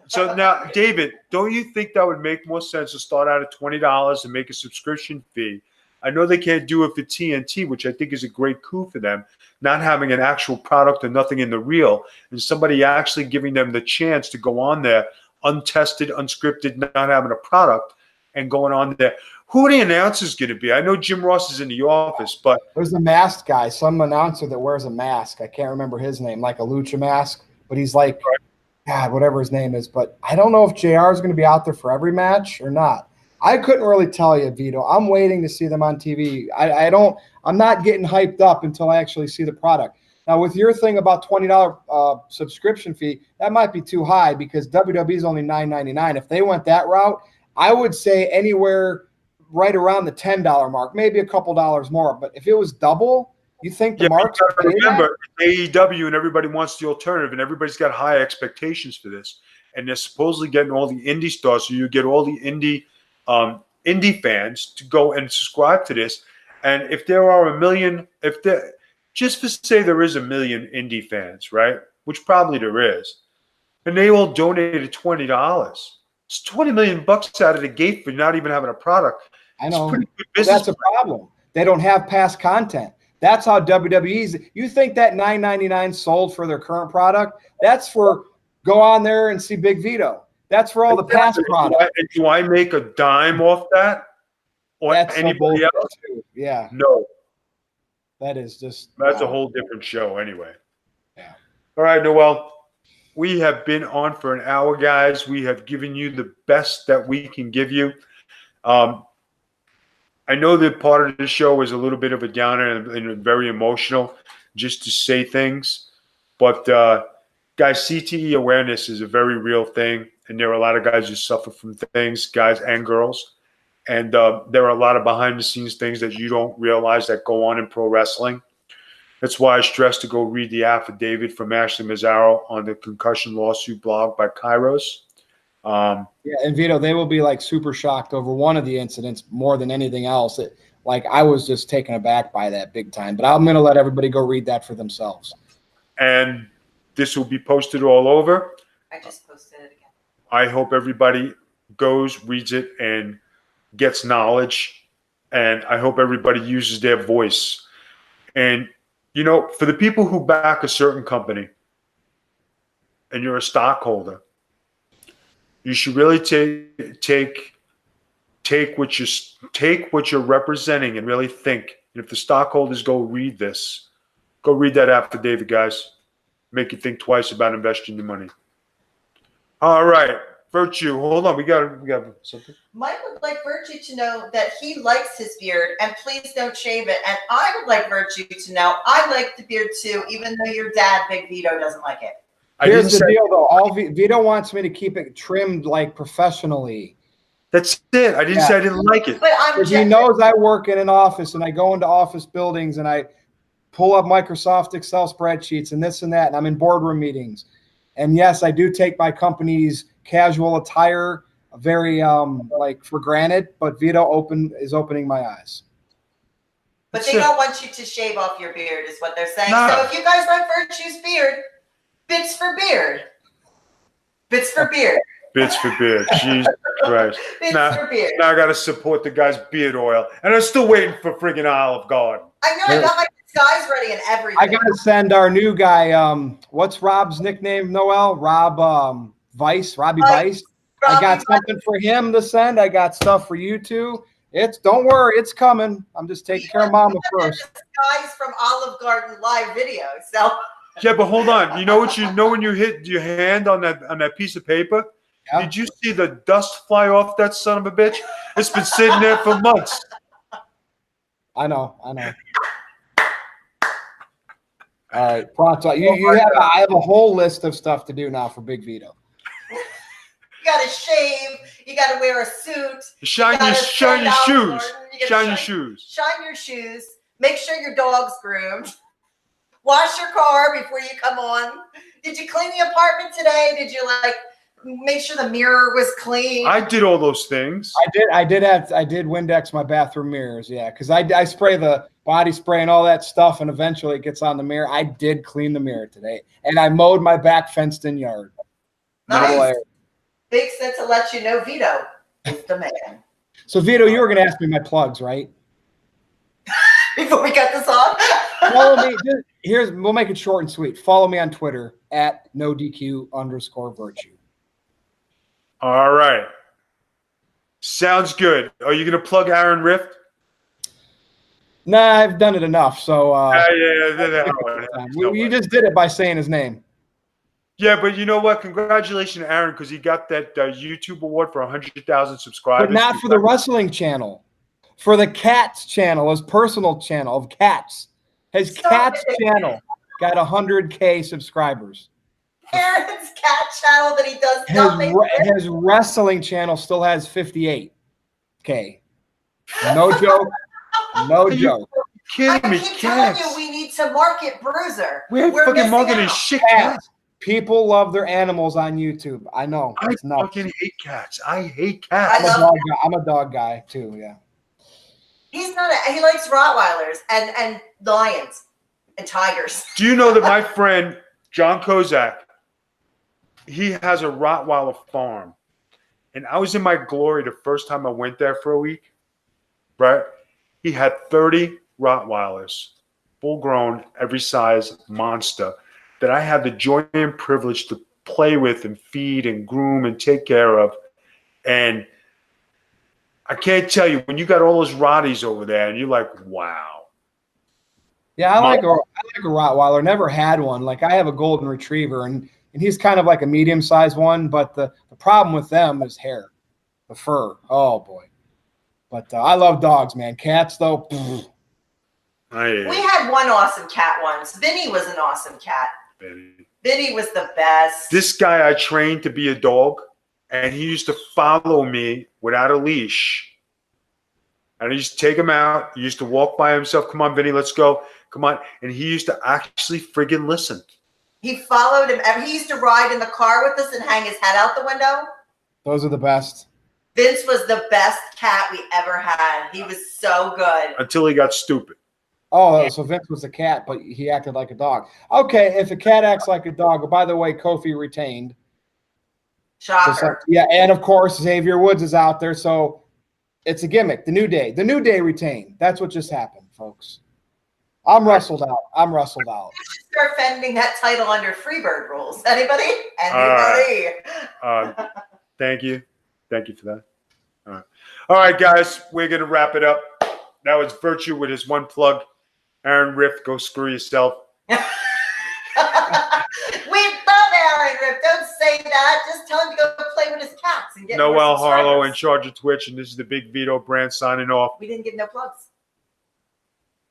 so now, David, don't you think that would make more sense to start out at $20 and make a subscription fee? I know they can't do it for TNT, which I think is a great coup for them, not having an actual product or nothing in the reel, and somebody actually giving them the chance to go on there untested, unscripted, not having a product, and going on there. Who are the announcers going to be? I know Jim Ross is in the office, but there's a masked guy, some announcer that wears a mask. I can't remember his name, like a lucha mask, but he's like, God, whatever his name is. But I don't know if JR is going to be out there for every match or not. I couldn't really tell you, Vito. I'm waiting to see them on TV. I'm not getting hyped up until I actually see the product. Now, with your thing about $20 subscription fee, that might be too high because WWE is only $9.99. If they went that route, I would say anywhere right around the $10 mark, maybe a couple dollars more. But if it was double, you think the marks? Remember, AEW and everybody wants the alternative, and everybody's got high expectations for this. And they're supposedly getting all the indie stars, so you get all the indie fans to go and subscribe to this. And if there are 1 million, just to say there is 1 million indie fans, right? Which probably there is, and they all donated $20. It's $20 million out of the gate for not even having a product. I know. That's a problem. They don't have past content. That's how WWE's. You think that $9.99 sold for their current product? That's for go on there and see Big Vito. That's for all the past product. Do I make a dime off that? Or that's anybody else? Too. Yeah. No. That is just. That's a whole different show anyway. Yeah. All right, Noel. We have been on for an hour, guys. We have given you the best that we can give you. I know that part of the show is a little bit of a downer and very emotional just to say things. But, guys, CTE awareness is a very real thing. And there are a lot of guys who suffer from things, guys and girls. And there are a lot of behind-the-scenes things that you don't realize that go on in pro wrestling. That's why I stress to go read the affidavit from Ashley Massaro on the concussion lawsuit blog by Kairos. Yeah, and Vito, they will be like super shocked over one of the incidents more than anything else. I was just taken aback by that big time. But I'm going to let everybody go read that for themselves. And this will be posted all over. I just posted it again. I hope everybody goes, reads it, and gets knowledge. And I hope everybody uses their voice. And for the people who back a certain company and you're a stockholder, you should really take what you're representing and really think. And if the stockholders go read this, go read that affidavit, guys. Make you think twice about investing your money. All right. Virtue, hold on. We got something. Mike would like Virtue to know that he likes his beard, and please don't shave it. And I would like Virtue to know I like the beard too, even though your dad, Big Vito, doesn't like it. Here's the deal, though. Vito wants me to keep it trimmed like professionally. That's it. I didn't say I didn't like it. But he knows I work in an office, and I go into office buildings, and I pull up Microsoft Excel spreadsheets and this and that, and I'm in boardroom meetings. And yes, I do take my company's casual attire very for granted, but Vito is opening my eyes. But they don't want you to shave off your beard, is what they're saying. No. So if you guys like Virtue's beard, bits for beard. Bits for beard. Bits for beard. Jesus Christ. Bits for beard. Now I got to support the guy's beard oil. And I'm still waiting for friggin' Olive Garden. I know. I got my Sky's ready and everything. I got to send our new guy, what's Rob's nickname, Noel? Rob Vice, Robbie Vice. I got something for him to send. I got stuff for you too. Don't worry, it's coming. I'm just taking care of Mama first. Guys from Olive Garden live video. So yeah, but hold on. You know what you know when you hit your hand on that piece of paper? Yeah. Did you see the dust fly off that son of a bitch? It's been sitting there for months. I know. All right, Pronto. I have a whole list of stuff to do now for Big Vito. You got to shave. You got to wear a suit. Shine your shoes. Shine your shoes. Make sure your dog's groomed. Wash your car before you come on. Did you clean the apartment today? Did you make sure the mirror was clean? I did all those things. I did Windex my bathroom mirrors, yeah, because I spray the body spray and all that stuff, and eventually it gets on the mirror. I did clean the mirror today, and I mowed my back fenced-in yard. Nice. Big set to let you know Vito is the man. So Vito, you were going to ask me my plugs, right? Before we cut this off. Follow me. We'll make it short and sweet. Follow me on Twitter at @NoDQ_virtue. All right. Sounds good. Are you going to plug Aaron Rift? Nah, I've done it enough. So you just did it by saying his name. Yeah, but you know what? Congratulations, Aaron, because he got that YouTube award for 100,000 subscribers. But not for the wrestling channel. For the Cats channel, his personal channel of Cats. His Cats channel got 100K subscribers. Aaron's cat channel that he does not make. His wrestling channel still has 58K. No joke. No joke. Kidding me, I keep telling you, we need to market Bruiser. We're fucking marketing shit cats. People love their animals on YouTube. I know. I fucking hate cats. I hate cats. I'm a dog guy too. Yeah. He likes Rottweilers and lions and tigers. Do you know that my friend John Kozak, he has a Rottweiler farm, and I was in my glory the first time I went there for a week. Right? He had 30 Rottweilers, full-grown, every size monster that I had the joy and privilege to play with and feed and groom and take care of. And I can't tell you, when you got all those Rotties over there and you're like, wow. Yeah, I like a Rottweiler. Never had one. Like, I have a golden retriever, and he's kind of like a medium-sized one, but the problem with them is hair, the fur. Oh, boy. But I love dogs, man. Cats, though. We had one awesome cat once. Vinny was an awesome cat. Vinny was the best. This guy I trained to be a dog, and he used to follow me without a leash. And I used to take him out. He used to walk by himself. Come on, Vinny, let's go. Come on. And he used to actually friggin' listen. He followed him. He used to ride in the car with us and hang his head out the window. Those are the best. Vince was the best cat we ever had. He was so good. Until he got stupid. Oh, so Vince was a cat, but he acted like a dog. Okay, if a cat acts like a dog, by the way, Kofi retained. Shocker. Yeah, and of course, Xavier Woods is out there, so it's a gimmick. The New Day retained. That's what just happened, folks. I'm wrestled out. We should start fending that title under Freebird rules. Anybody? Thank you. Thank you for that. All right, guys, we're going to wrap it up. That was Virtue with his one plug. Aaron Rift, go screw yourself. We love Aaron Rift. Don't say that. Just tell him to go play with his cats and get Noel Harlow in charge of Twitch, and this is the Big Vito brand signing off. We didn't give no plugs.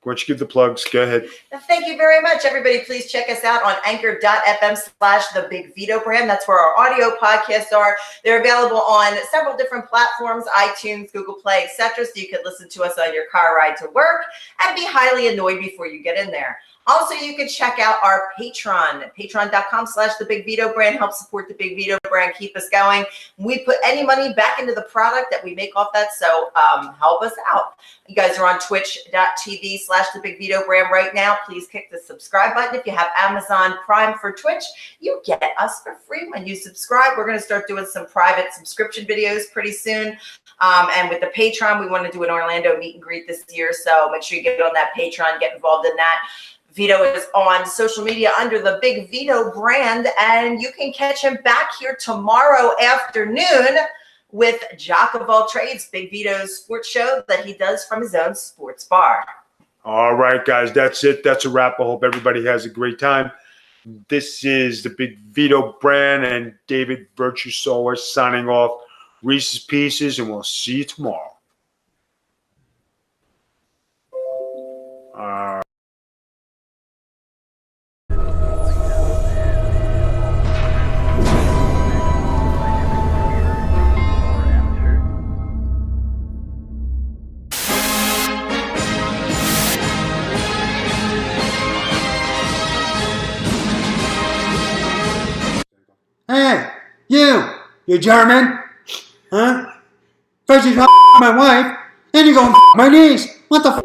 Why don't you give the plugs? Go ahead. Thank you very much, everybody. Please check us out on anchor.fm/The Big Vito brand. That's where our audio podcasts are. They're available on several different platforms, iTunes, Google Play, etc. So you can listen to us on your car ride to work and be highly annoyed before you get in there. Also, you can check out our Patreon, patreon.com/the Big Vito brand. Help support the Big Vito brand, keep us going. We put any money back into the product that we make off that, so help us out. You guys are on twitch.tv/the Big Vito brand right now. Please click the subscribe button. If you have Amazon Prime for Twitch, you get us for free when you subscribe. We're going to start doing some private subscription videos pretty soon. And with the Patreon, we want to do an Orlando meet and greet this year, so make sure you get on that Patreon, get involved in that. Vito is on social media under the Big Vito brand, and you can catch him back here tomorrow afternoon with Jock of All Trades, Big Vito's sports show that he does from his own sports bar. All right, guys, that's it. That's a wrap. I hope everybody has a great time. This is the Big Vito brand and David Virtuoso signing off. Reese's Pieces, and we'll see you tomorrow. Hey, you German? Huh? First you my wife, then you go my niece. What the